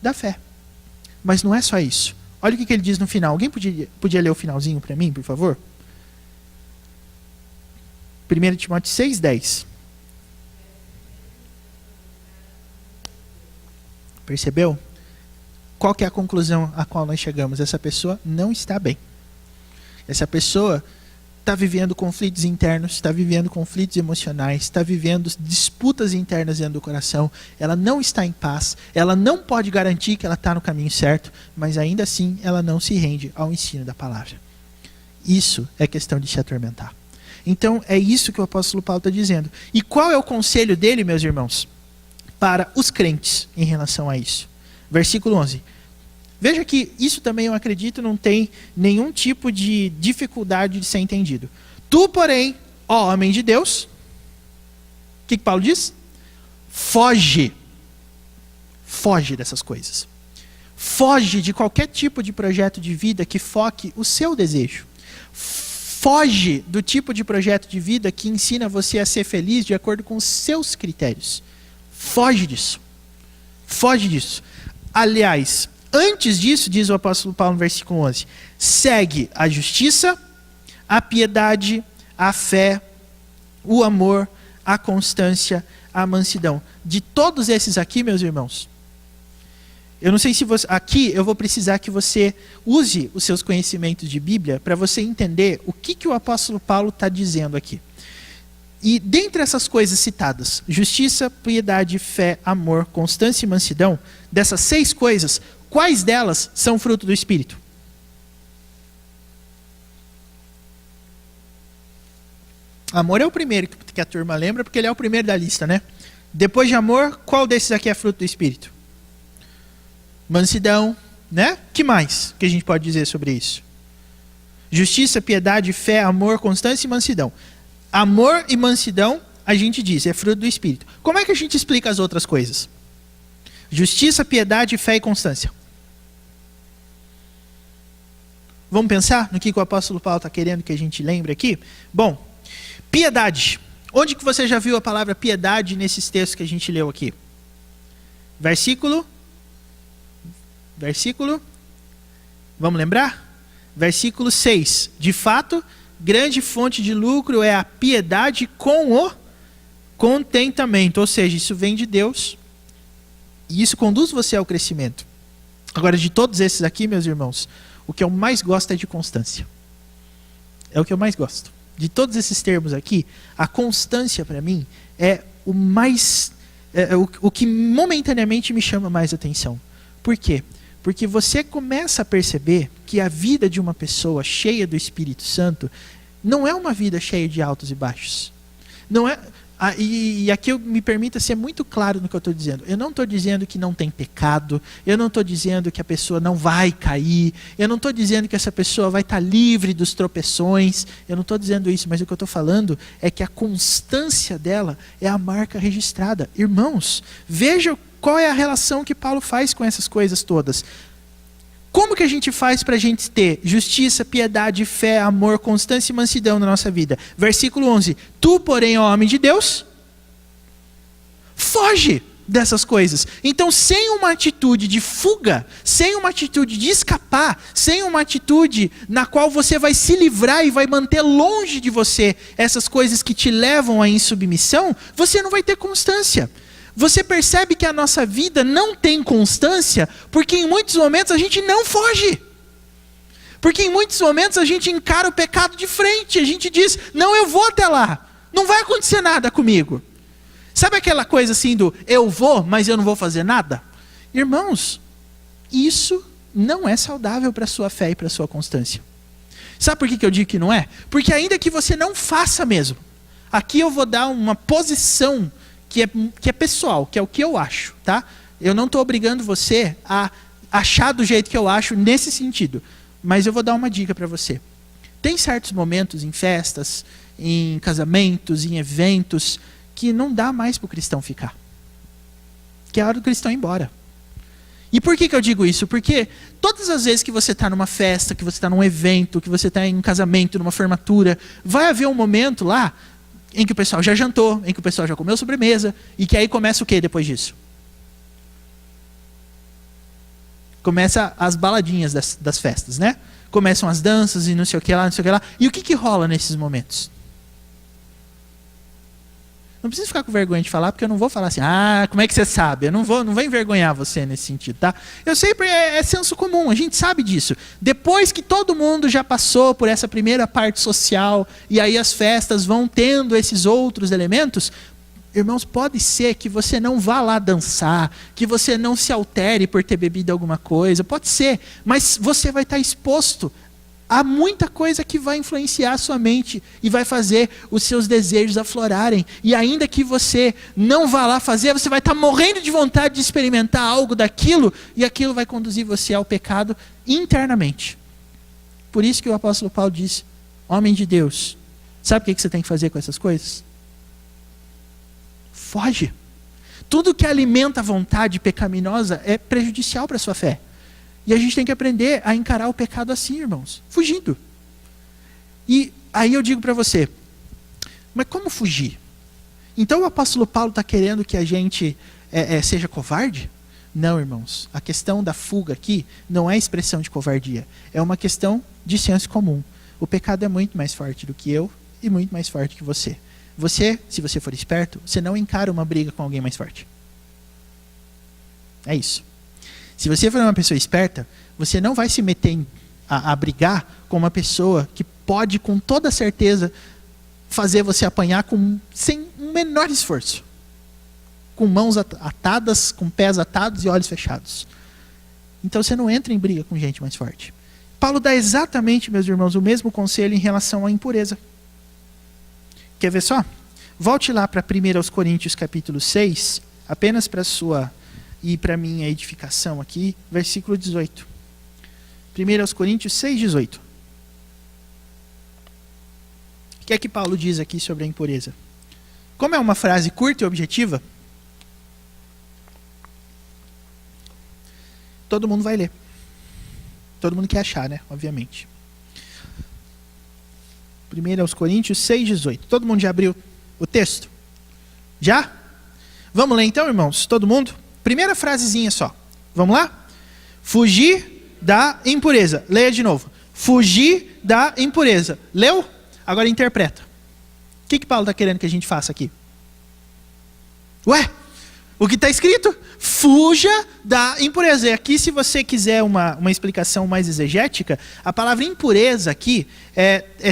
da fé. Mas não é só isso. Olha o que ele diz no final. Alguém podia ler o finalzinho para mim, por favor? 1 Timóteo 6,10. Percebeu? Qual que é a conclusão a qual nós chegamos? Essa pessoa não está bem. Essa pessoa está vivendo conflitos internos, está vivendo conflitos emocionais, está vivendo disputas internas dentro do coração. Ela não está em paz, ela não pode garantir que ela está no caminho certo, mas ainda assim ela não se rende ao ensino da palavra. Isso é questão de se atormentar. Então é isso que o apóstolo Paulo está dizendo. E qual é o conselho dele, meus irmãos, para os crentes em relação a isso? Versículo 11. Veja que isso também, eu acredito, não tem nenhum tipo de dificuldade de ser entendido. Tu, porém, ó homem de Deus, o que Paulo diz? Foge. Foge dessas coisas. Foge de qualquer tipo de projeto de vida que foque o seu desejo. Foge do tipo de projeto de vida que ensina você a ser feliz de acordo com os seus critérios. Foge disso. Foge disso. Aliás, antes disso, diz o apóstolo Paulo no versículo 11, segue a justiça, a piedade, a fé, o amor, a constância, a mansidão. De todos esses aqui, meus irmãos, eu não sei se você... Aqui eu vou precisar que você use os seus conhecimentos de Bíblia para você entender o que o apóstolo Paulo está dizendo aqui. E dentre essas coisas citadas, justiça, piedade, fé, amor, constância e mansidão, dessas 6 coisas, quais delas são fruto do Espírito? Amor é o primeiro que a turma lembra, porque ele é o primeiro da lista, né? Depois de amor, qual desses aqui é fruto do Espírito? Mansidão, né? Que mais que a gente pode dizer sobre isso? Justiça, piedade, fé, amor, constância e mansidão. Amor e mansidão, a gente diz, é fruto do Espírito. Como é que a gente explica as outras coisas? Justiça, piedade, fé e constância. Vamos pensar no que o apóstolo Paulo está querendo que a gente lembre aqui? Bom, piedade. Onde que você já viu a palavra piedade nesses textos que a gente leu aqui? Versículo. Vamos lembrar? Versículo 6. De fato, grande fonte de lucro é a piedade com o contentamento. Ou seja, isso vem de Deus. E isso conduz você ao crescimento. Agora, de todos esses aqui, meus irmãos, o que eu mais gosto é de constância. É o que eu mais gosto. De todos esses termos aqui, a constância para mim é o mais... o que momentaneamente me chama mais atenção. Por quê? Porque você começa a perceber que a vida de uma pessoa cheia do Espírito Santo não é uma vida cheia de altos e baixos. Não é... E aqui eu me permita ser muito claro no que eu estou dizendo. Eu não estou dizendo que não tem pecado, eu não estou dizendo que a pessoa não vai cair, eu não estou dizendo que essa pessoa vai estar livre dos tropeções, eu não estou dizendo isso, mas o que eu estou falando é que a constância dela é a marca registrada. Irmãos, vejam qual é a relação que Paulo faz com essas coisas todas. Como que a gente faz para a gente ter justiça, piedade, fé, amor, constância e mansidão na nossa vida? Versículo 11. Tu, porém, ó homem de Deus, foge dessas coisas. Então, sem uma atitude de fuga, sem uma atitude de escapar, sem uma atitude na qual você vai se livrar e vai manter longe de você essas coisas que te levam à insubmissão, você não vai ter constância. Você percebe que a nossa vida não tem constância porque em muitos momentos a gente não foge. Porque em muitos momentos a gente encara o pecado de frente. A gente diz, não, eu vou até lá. Não vai acontecer nada comigo. Sabe aquela coisa assim do, eu vou, mas eu não vou fazer nada? Irmãos, isso não é saudável para a sua fé e para a sua constância. Sabe por que eu digo que não é? Porque ainda que você não faça mesmo. Aqui eu vou dar uma posição que é pessoal, que é o que eu acho, tá? Eu não estou obrigando você a achar do jeito que eu acho nesse sentido, mas eu vou dar uma dica para você. Tem certos momentos em festas, em casamentos, em eventos, que não dá mais para o cristão ficar. Que é a hora do cristão ir embora. E por que eu digo isso? Porque todas as vezes que você está numa festa, que você está num evento, que você está em um casamento, numa formatura, vai haver um momento lá em que o pessoal já jantou, em que o pessoal já comeu sobremesa, e que aí começa o que depois disso? Começa as baladinhas das festas, né? Começam as danças e não sei o que lá, não sei o que lá. E o que rola nesses momentos? Não precisa ficar com vergonha de falar, porque eu não vou falar assim, como é que você sabe? Eu não vou envergonhar você nesse sentido, tá? Eu sei porque é senso comum, a gente sabe disso. Depois que todo mundo já passou por essa primeira parte social, e aí as festas vão tendo esses outros elementos, irmãos, pode ser que você não vá lá dançar, que você não se altere por ter bebido alguma coisa, pode ser, mas você vai estar exposto há muita coisa que vai influenciar a sua mente e vai fazer os seus desejos aflorarem. E ainda que você não vá lá fazer, você vai estar morrendo de vontade de experimentar algo daquilo, e aquilo vai conduzir você ao pecado internamente. Por isso que o apóstolo Paulo disse, homem de Deus, sabe o que você tem que fazer com essas coisas? Foge. Tudo que alimenta a vontade pecaminosa é prejudicial para a sua fé. E a gente tem que aprender a encarar o pecado assim, irmãos, fugindo. E aí eu digo para você, mas como fugir? Então o apóstolo Paulo está querendo que a gente seja covarde? Não, irmãos. A questão da fuga aqui não é expressão de covardia. É uma questão de senso comum. O pecado é muito mais forte do que eu e muito mais forte que você. Você, se você for esperto, você não encara uma briga com alguém mais forte. É isso. Se você for uma pessoa esperta, você não vai se meter a brigar com uma pessoa que pode, com toda certeza, fazer você apanhar sem o menor esforço. Com mãos atadas, com pés atados e olhos fechados. Então você não entra em briga com gente mais forte. Paulo dá exatamente, meus irmãos, o mesmo conselho em relação à impureza. Quer ver só? Volte lá para 1 Coríntios capítulo 6, apenas para sua e para minha edificação aqui, versículo 18. 1 Coríntios 6, 18. O que é que Paulo diz aqui sobre a impureza? Como é uma frase curta e objetiva, todo mundo vai ler. Todo mundo quer achar, né? Obviamente. 1 Coríntios 6, 18. Todo mundo já abriu o texto? Já? Vamos ler então, irmãos? Todo mundo? Primeira frasezinha só. Vamos lá? Fugir da impureza. Leia de novo. Fugir da impureza. Leu? Agora interpreta. O que Paulo está querendo que a gente faça aqui? Ué, o que está escrito? Fuja da impureza. E aqui, se você quiser uma explicação mais exegética, a palavra impureza aqui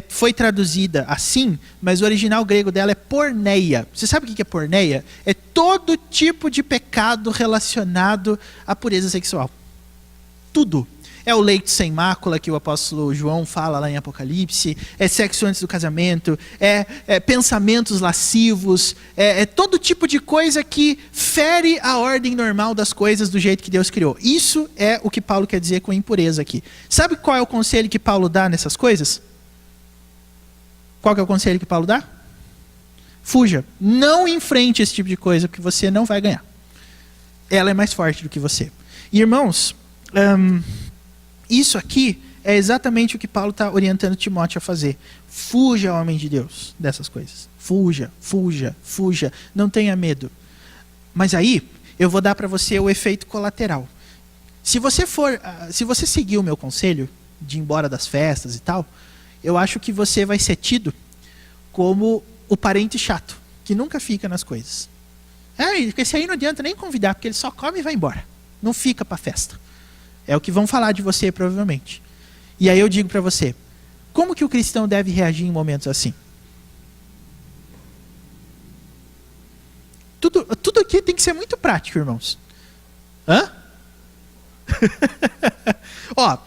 foi traduzida assim, mas o original grego dela é porneia. Você sabe o que é porneia? É todo tipo de pecado relacionado à pureza sexual. Tudo. É o leito sem mácula que o apóstolo João fala lá em Apocalipse, é sexo antes do casamento, é pensamentos lascivos, é todo tipo de coisa que fere a ordem normal das coisas do jeito que Deus criou. Isso é o que Paulo quer dizer com impureza aqui. Sabe qual é o conselho que Paulo dá nessas coisas? Qual que é o conselho que Paulo dá? Fuja. Não enfrente esse tipo de coisa, porque você não vai ganhar. Ela é mais forte do que você. E, irmãos, isso aqui é exatamente o que Paulo está orientando Timóteo a fazer. Fuja, homem de Deus, dessas coisas. Fuja, fuja, fuja. Não tenha medo. Mas aí, eu vou dar para você o efeito colateral. Se você seguir o meu conselho de ir embora das festas e tal, eu acho que você vai ser tido como o parente chato, que nunca fica nas coisas. Esse aí não adianta nem convidar, porque ele só come e vai embora. Não fica para a festa. É o que vão falar de você, provavelmente. E aí eu digo para você, como que o cristão deve reagir em momentos assim? Tudo aqui tem que ser muito prático, irmãos. Hã? Ó,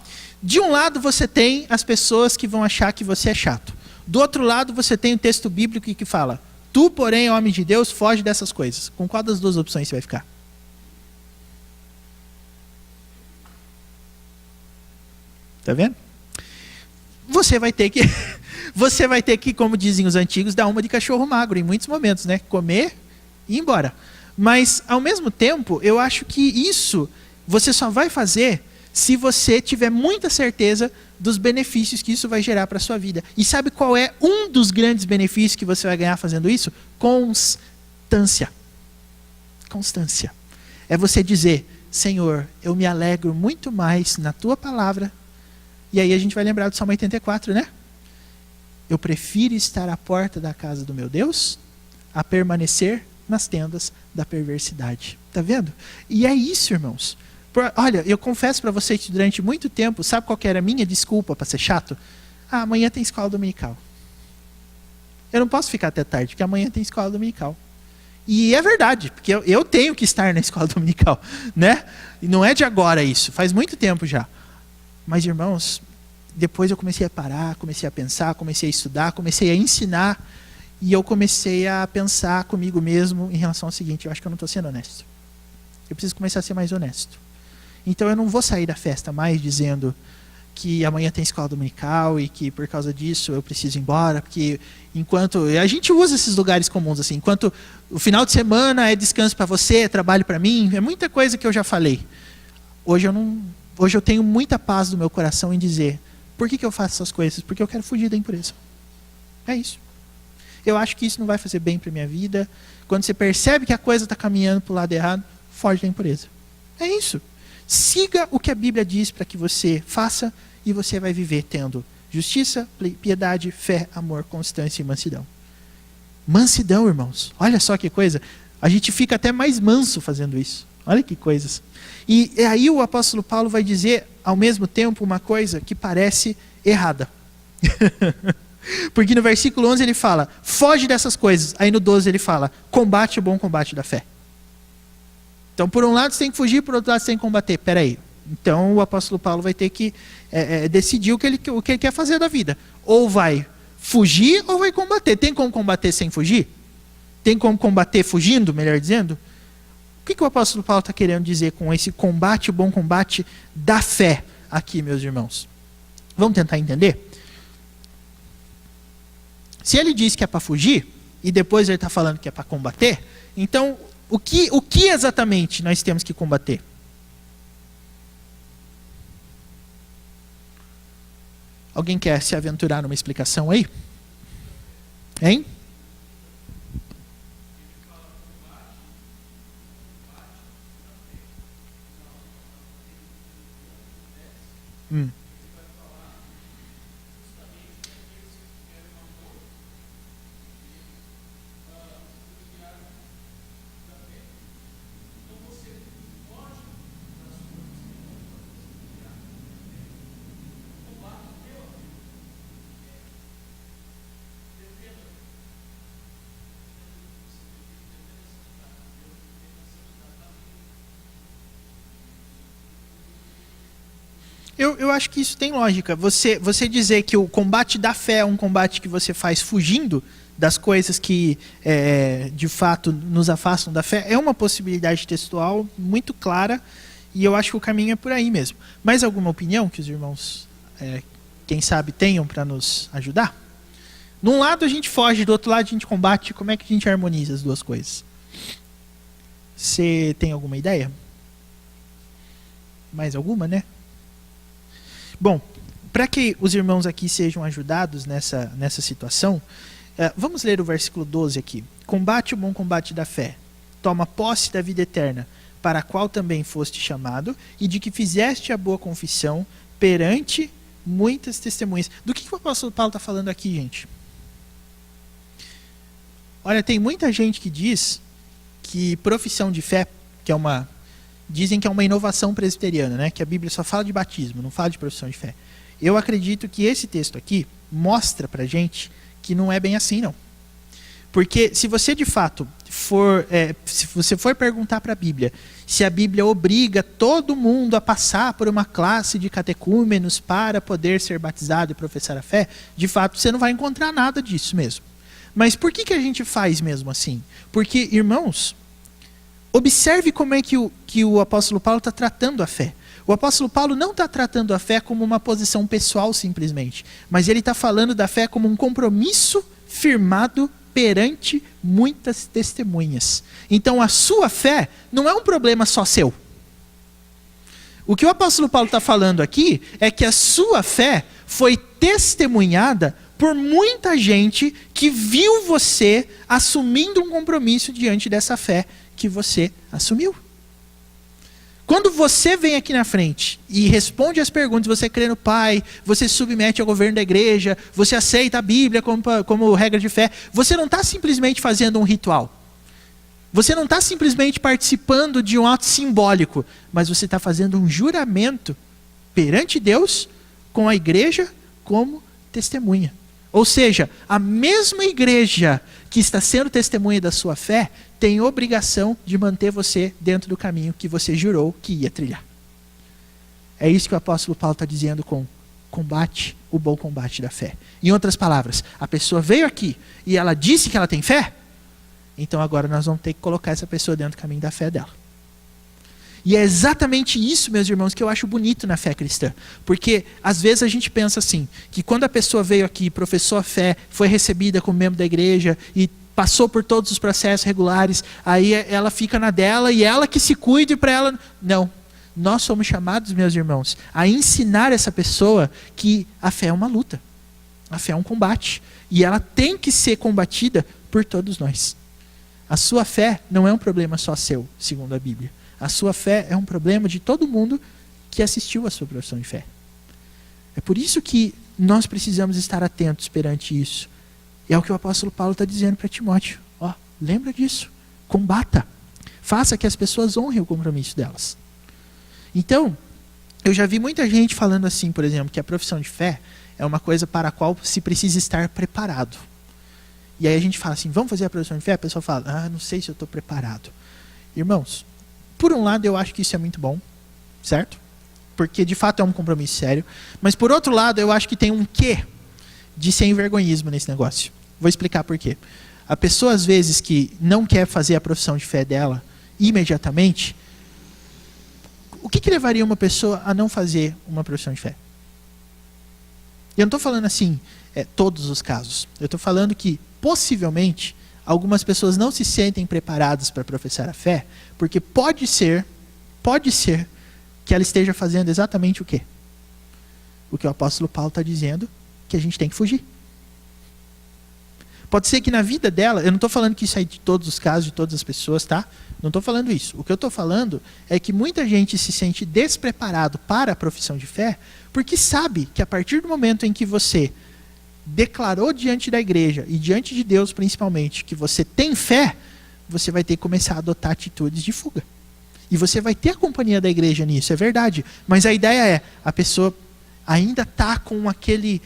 de um lado você tem as pessoas que vão achar que você é chato. Do outro lado você tem o texto bíblico que fala, tu, porém, homem de Deus, foge dessas coisas. Com qual das duas opções você vai ficar? Tá vendo? Você vai ter que, como dizem os antigos, dar uma de cachorro magro em muitos momentos, né? Comer e ir embora. Mas, ao mesmo tempo, eu acho que isso você só vai fazer se você tiver muita certeza dos benefícios que isso vai gerar para a sua vida. E sabe qual é um dos grandes benefícios que você vai ganhar fazendo isso? Constância. Constância. É você dizer, Senhor, eu me alegro muito mais na tua palavra. E aí a gente vai lembrar do Salmo 84, né? Eu prefiro estar à porta da casa do meu Deus a permanecer nas tendas da perversidade. Tá vendo? E é isso, irmãos. Olha, eu confesso para vocês que durante muito tempo, sabe qual que era a minha desculpa para ser chato? Amanhã tem escola dominical. Eu não posso ficar até tarde, porque amanhã tem escola dominical. E é verdade, porque eu tenho que estar na escola dominical, né? E não é de agora isso, faz muito tempo já. Mas, irmãos, depois eu comecei a parar, comecei a pensar, comecei a estudar, comecei a ensinar, e eu comecei a pensar comigo mesmo em relação ao seguinte: eu acho que eu não estou sendo honesto. Eu preciso começar a ser mais honesto. Então eu não vou sair da festa mais dizendo que amanhã tem escola dominical e que por causa disso eu preciso ir embora, porque enquanto a gente usa esses lugares comuns assim, enquanto o final de semana é descanso para você, é trabalho para mim, é muita coisa que eu já falei. Hoje eu tenho muita paz no meu coração em dizer: por que eu faço essas coisas? Porque eu quero fugir da impureza. É isso. Eu acho que isso não vai fazer bem para minha vida. Quando você percebe que a coisa está caminhando para o lado errado, foge da impureza. É isso. Siga o que a Bíblia diz para que você faça, e você vai viver tendo justiça, piedade, fé, amor, constância e mansidão. Mansidão, irmãos. Olha só que coisa. A gente fica até mais manso fazendo isso. Olha que coisas. E aí o apóstolo Paulo vai dizer, ao mesmo tempo, uma coisa que parece errada. Porque no versículo 11 ele fala: foge dessas coisas. Aí no 12 ele fala: combate o bom combate da fé. Então, por um lado você tem que fugir, por outro lado você tem que combater. Peraí. Então o apóstolo Paulo vai ter que decidir o que ele quer fazer da vida. Ou vai fugir ou vai combater. Tem como combater sem fugir? Tem como combater fugindo, melhor dizendo? O que o apóstolo Paulo está querendo dizer com esse combate, o bom combate da fé aqui, meus irmãos? Vamos tentar entender? Se ele diz que é para fugir, e depois ele está falando que é para combater, então o que exatamente nós temos que combater? Alguém quer se aventurar numa explicação aí? Hein? Eu acho que isso tem lógica. Você dizer que o combate da fé é um combate que você faz fugindo das coisas que de fato nos afastam da fé é uma possibilidade textual muito clara, e eu acho que o caminho é por aí mesmo. Mais alguma opinião que os irmãos, quem sabe, tenham para nos ajudar? Num lado a gente foge, do outro lado a gente combate. Como é que a gente harmoniza as duas coisas? Você tem alguma ideia? Mais alguma, né? Bom, para que os irmãos aqui sejam ajudados nessa situação, vamos ler o versículo 12 aqui. Combate o bom combate da fé, toma posse da vida eterna, para a qual também foste chamado, e de que fizeste a boa confissão perante muitas testemunhas. Do que o apóstolo Paulo está falando aqui, gente? Olha, tem muita gente que diz que profissão de fé, que dizem que é uma inovação presbiteriana, né? Que a Bíblia só fala de batismo, não fala de profissão de fé. Eu acredito que esse texto aqui mostra pra gente que não é bem assim, não. Porque se você de fato se você for perguntar para a Bíblia se a Bíblia obriga todo mundo a passar por uma classe de catecúmenos para poder ser batizado e professar a fé, de fato você não vai encontrar nada disso mesmo. Mas por que a gente faz mesmo assim? Porque, irmãos, observe como é que o apóstolo Paulo está tratando a fé. O apóstolo Paulo não está tratando a fé como uma posição pessoal simplesmente, mas ele está falando da fé como um compromisso firmado perante muitas testemunhas. Então a sua fé não é um problema só seu. O que o apóstolo Paulo está falando aqui é que a sua fé foi testemunhada por muita gente que viu você assumindo um compromisso diante dessa fé que você assumiu. Quando você vem aqui na frente e responde as perguntas, você crê no Pai, você se submete ao governo da igreja, você aceita a Bíblia como regra de fé, você não está simplesmente fazendo um ritual. Você não está simplesmente participando de um ato simbólico, mas você está fazendo um juramento perante Deus, com a igreja como testemunha. Ou seja, a mesma igreja que está sendo testemunha da sua fé, tem obrigação de manter você dentro do caminho que você jurou que ia trilhar. É isso que o apóstolo Paulo está dizendo com combate, o bom combate da fé. Em outras palavras, a pessoa veio aqui e ela disse que ela tem fé, então agora nós vamos ter que colocar essa pessoa dentro do caminho da fé dela. E é exatamente isso, meus irmãos, que eu acho bonito na fé cristã. Porque às vezes a gente pensa assim, que quando a pessoa veio aqui, professou a fé, foi recebida como membro da igreja e passou por todos os processos regulares, aí ela fica na dela e ela que se cuide para ela... Não, nós somos chamados, meus irmãos, a ensinar essa pessoa que a fé é uma luta. A fé é um combate. E ela tem que ser combatida por todos nós. A sua fé não é um problema só seu, segundo a Bíblia. A sua fé é um problema de todo mundo que assistiu à sua profissão de fé. É por isso que nós precisamos estar atentos perante isso. É o que o apóstolo Paulo está dizendo para Timóteo. Ó, lembra disso. Combata. Faça que as pessoas honrem o compromisso delas. Então, eu já vi muita gente falando assim, por exemplo, que a profissão de fé é uma coisa para a qual se precisa estar preparado. E aí a gente fala assim, vamos fazer a profissão de fé? A pessoa fala, não sei se eu estou preparado. Irmãos, por um lado, eu acho que isso é muito bom, certo? Porque, de fato, é um compromisso sério. Mas, por outro lado, eu acho que tem um quê de sem vergonhismo nesse negócio. Vou explicar por quê. A pessoa, às vezes, que não quer fazer a profissão de fé dela imediatamente, o que levaria uma pessoa a não fazer uma profissão de fé? Eu não estou falando assim, todos os casos. Eu estou falando que, possivelmente, algumas pessoas não se sentem preparadas para professar a fé, porque pode ser que ela esteja fazendo exatamente o quê? O que o apóstolo Paulo está dizendo, que a gente tem que fugir. Pode ser que na vida dela, eu não estou falando que isso é de todos os casos, de todas as pessoas, tá? Não estou falando isso. O que eu estou falando é que muita gente se sente despreparado para a profissão de fé, porque sabe que a partir do momento em que você declarou diante da igreja e diante de Deus principalmente que você tem fé, você vai ter que começar a adotar atitudes de fuga. E você vai ter a companhia da igreja nisso, é verdade. Mas a ideia é, a pessoa ainda está com aquele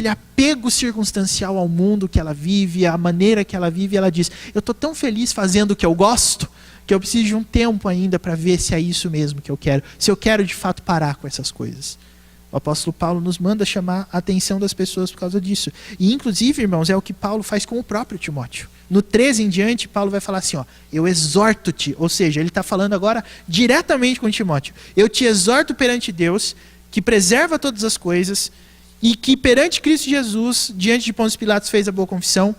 apego circunstancial ao mundo que ela vive, à maneira que ela vive, e ela diz, eu estou tão feliz fazendo o que eu gosto, que eu preciso de um tempo ainda para ver se é isso mesmo que eu quero, se eu quero de fato parar com essas coisas. O apóstolo Paulo nos manda chamar a atenção das pessoas por causa disso. E inclusive, irmãos, é o que Paulo faz com o próprio Timóteo. No 13 em diante, Paulo vai falar assim, eu exorto-te, ou seja, ele está falando agora diretamente com Timóteo. Eu te exorto perante Deus, que preserva todas as coisas, e que perante Cristo Jesus, diante de Pôncio Pilatos, fez a boa confissão.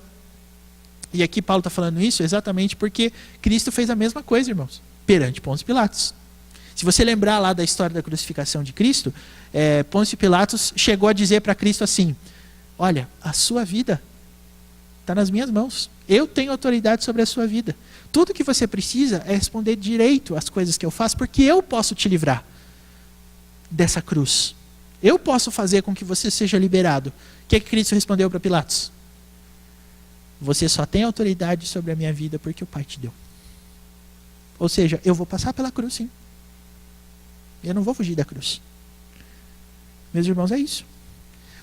E aqui Paulo está falando isso exatamente porque Cristo fez a mesma coisa, irmãos, perante Pôncio Pilatos. Se você lembrar lá da história da crucificação de Cristo, Pôncio Pilatos chegou a dizer para Cristo assim, olha, a sua vida está nas minhas mãos. Eu tenho autoridade sobre a sua vida. Tudo que você precisa é responder direito às coisas que eu faço, porque eu posso te livrar dessa cruz. Eu posso fazer com que você seja liberado. O que Cristo respondeu para Pilatos? Você só tem autoridade sobre a minha vida porque o Pai te deu. Ou seja, eu vou passar pela cruz, sim. Eu não vou fugir da cruz. Meus irmãos, é isso.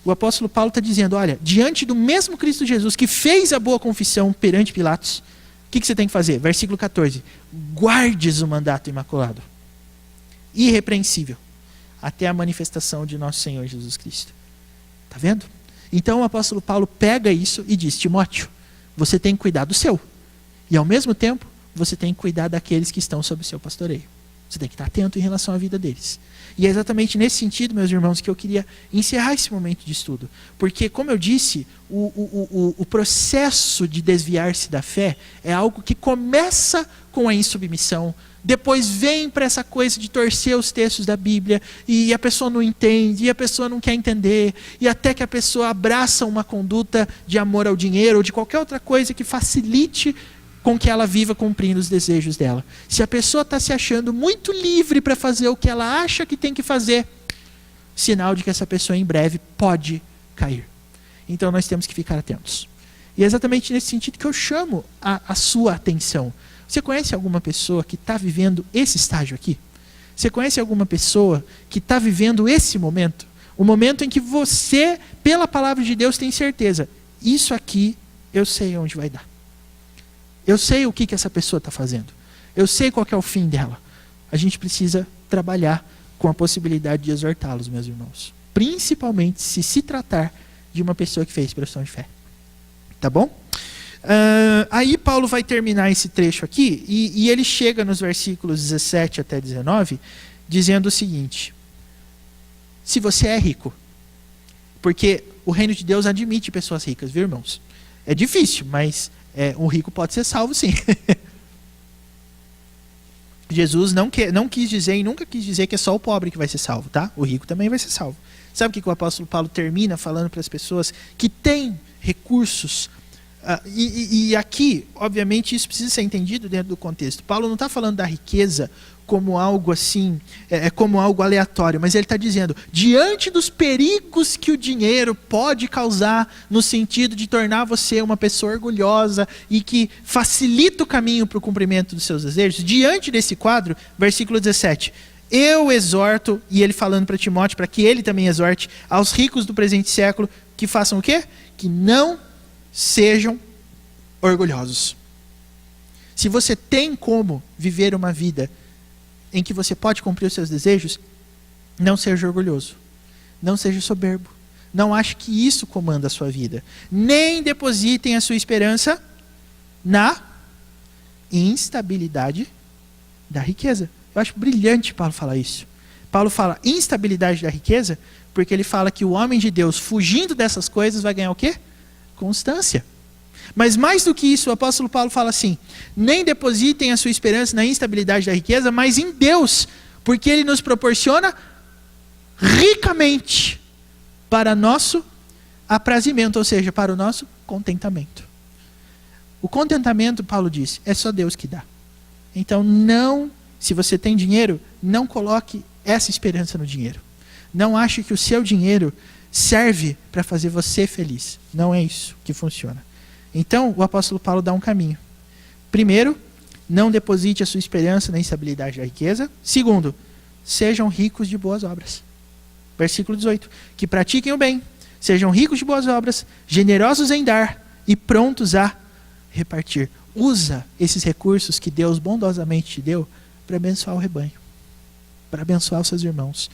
O apóstolo Paulo está dizendo, olha, diante do mesmo Cristo Jesus que fez a boa confissão perante Pilatos, o que você tem que fazer? Versículo 14. Guardes o mandato imaculado, irrepreensível, até a manifestação de nosso Senhor Jesus Cristo. Está vendo? Então o apóstolo Paulo pega isso e diz, Timóteo, você tem que cuidar do seu. E ao mesmo tempo, você tem que cuidar daqueles que estão sob o seu pastoreio. Você tem que estar atento em relação à vida deles. E é exatamente nesse sentido, meus irmãos, que eu queria encerrar esse momento de estudo. Porque, como eu disse, o processo de desviar-se da fé é algo que começa com a insubmissão, depois vem para essa coisa de torcer os textos da Bíblia, e a pessoa não entende, e a pessoa não quer entender, e até que a pessoa abraça uma conduta de amor ao dinheiro, ou de qualquer outra coisa que facilite com que ela viva cumprindo os desejos dela. Se a pessoa está se achando muito livre para fazer o que ela acha que tem que fazer, sinal de que essa pessoa em breve pode cair. Então nós temos que ficar atentos. E é exatamente nesse sentido que eu chamo a sua atenção. Você conhece alguma pessoa que está vivendo esse estágio aqui? Você conhece alguma pessoa que está vivendo esse momento? O momento em que você, pela palavra de Deus, tem certeza. Isso aqui, eu sei onde vai dar. Eu sei o que essa pessoa está fazendo. Eu sei qual que é o fim dela. A gente precisa trabalhar com a possibilidade de exortá-los, meus irmãos. Principalmente se tratar de uma pessoa que fez profissão de fé. Tá bom? Aí Paulo vai terminar esse trecho aqui e ele chega nos versículos 17 até 19 dizendo o seguinte: se você é rico, porque o reino de Deus admite pessoas ricas, viu, irmãos? É difícil, mas um rico pode ser salvo, sim. Jesus não quis dizer e nunca quis dizer que é só o pobre que vai ser salvo, tá? O rico também vai ser salvo. Sabe o que o apóstolo Paulo termina falando para as pessoas que têm recursos? E aqui, obviamente, isso precisa ser entendido dentro do contexto. Paulo não está falando da riqueza como algo assim, como algo aleatório, mas ele está dizendo, diante dos perigos que o dinheiro pode causar, no sentido de tornar você uma pessoa orgulhosa e que facilita o caminho para o cumprimento dos seus desejos, diante desse quadro, versículo 17, eu exorto, e ele falando para Timóteo, para que ele também exorte, aos ricos do presente século, que façam o quê? Que não sejam orgulhosos. Se você tem como viver uma vida em que você pode cumprir os seus desejos, não seja orgulhoso, não seja soberbo, não ache que isso comanda a sua vida, nem depositem a sua esperança na instabilidade da riqueza. Eu acho brilhante Paulo falar isso. Paulo fala instabilidade da riqueza, porque ele fala que o homem de Deus, fugindo dessas coisas, vai ganhar o quê? Constância. Mas mais do que isso, o apóstolo Paulo fala assim, nem depositem a sua esperança na instabilidade da riqueza, mas em Deus, porque Ele nos proporciona ricamente para nosso aprazimento, ou seja, para o nosso contentamento. O contentamento, Paulo diz, é só Deus que dá. Então se você tem dinheiro, não coloque essa esperança no dinheiro. Não ache que o seu dinheiro serve para fazer você feliz. Não é isso que funciona. Então, o apóstolo Paulo dá um caminho. Primeiro, não deposite a sua esperança na instabilidade da riqueza. Segundo, sejam ricos de boas obras. Versículo 18. Que pratiquem o bem, sejam ricos de boas obras, generosos em dar e prontos a repartir. Usa esses recursos que Deus bondosamente te deu para abençoar o rebanho, para abençoar os seus irmãos.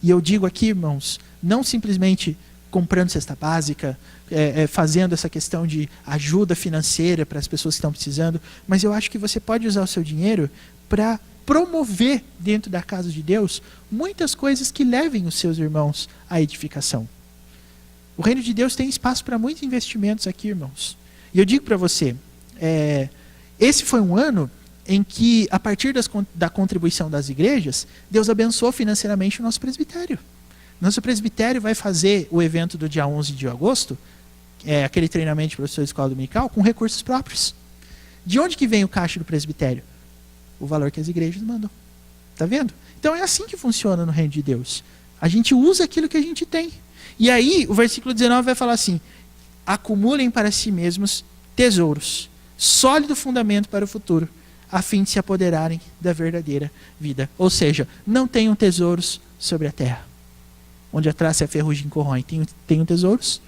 E eu digo aqui, irmãos, não simplesmente comprando cesta básica, fazendo essa questão de ajuda financeira para as pessoas que estão precisando, mas eu acho que você pode usar o seu dinheiro para promover dentro da casa de Deus muitas coisas que levem os seus irmãos à edificação. O reino de Deus tem espaço para muitos investimentos aqui, irmãos. E eu digo para você, esse foi um ano em que, a partir da contribuição das igrejas, Deus abençoou financeiramente o nosso presbitério. Nosso presbitério vai fazer o evento do dia 11 de agosto, aquele treinamento de professor de escola dominical, com recursos próprios. De onde que vem o caixa do presbitério? O valor que as igrejas mandam. Está vendo? Então é assim que funciona no reino de Deus. A gente usa aquilo que a gente tem. E aí, o versículo 19 vai falar assim, acumulem para si mesmos tesouros, sólido fundamento para o futuro, a fim de se apoderarem da verdadeira vida. Ou seja, não tenham tesouros sobre a terra, onde a traça e a ferrugem corroem. Tenham tesouros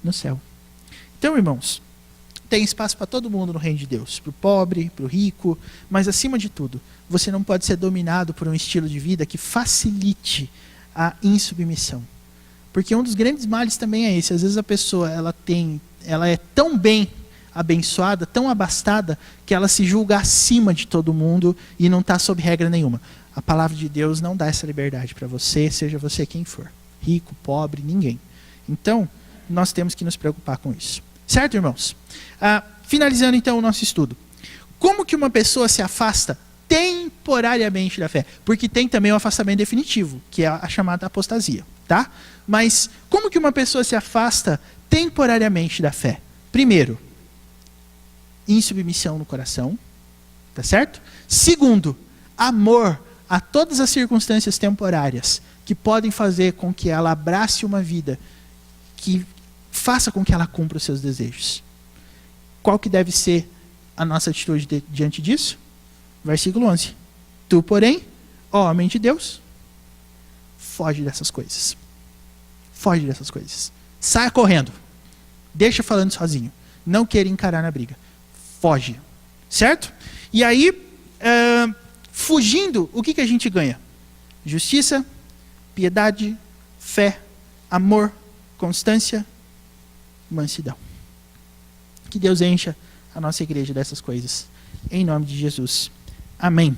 no céu. Então, irmãos, tem espaço para todo mundo no reino de Deus, para o pobre, para o rico, mas acima de tudo, você não pode ser dominado por um estilo de vida que facilite a insubmissão. Porque um dos grandes males também é esse. Às vezes a pessoa ela é tão bem abençoada, tão abastada, que ela se julga acima de todo mundo e não está sob regra nenhuma. A palavra de Deus não dá essa liberdade para você, seja você quem for. Rico, pobre, ninguém. Então, nós temos que nos preocupar com isso. Certo, irmãos? Finalizando então o nosso estudo. Como que uma pessoa se afasta temporariamente da fé? Porque tem também o afastamento definitivo, que é a chamada apostasia. Tá? Mas como que uma pessoa se afasta temporariamente da fé? Primeiro, insubmissão no coração. Tá certo? Segundo, amor a todas as circunstâncias temporárias que podem fazer com que ela abrace uma vida que faça com que ela cumpra os seus desejos. Qual que deve ser a nossa atitude diante disso? Versículo 11. Tu, porém, ó homem de Deus, foge dessas coisas. Foge dessas coisas. Saia correndo. Deixa falando sozinho. Não queira encarar na briga. Foge. Certo? E aí, fugindo, o que a gente ganha? Justiça, piedade, fé, amor, constância, mansidão. Que Deus encha a nossa igreja dessas coisas. Em nome de Jesus. Amém.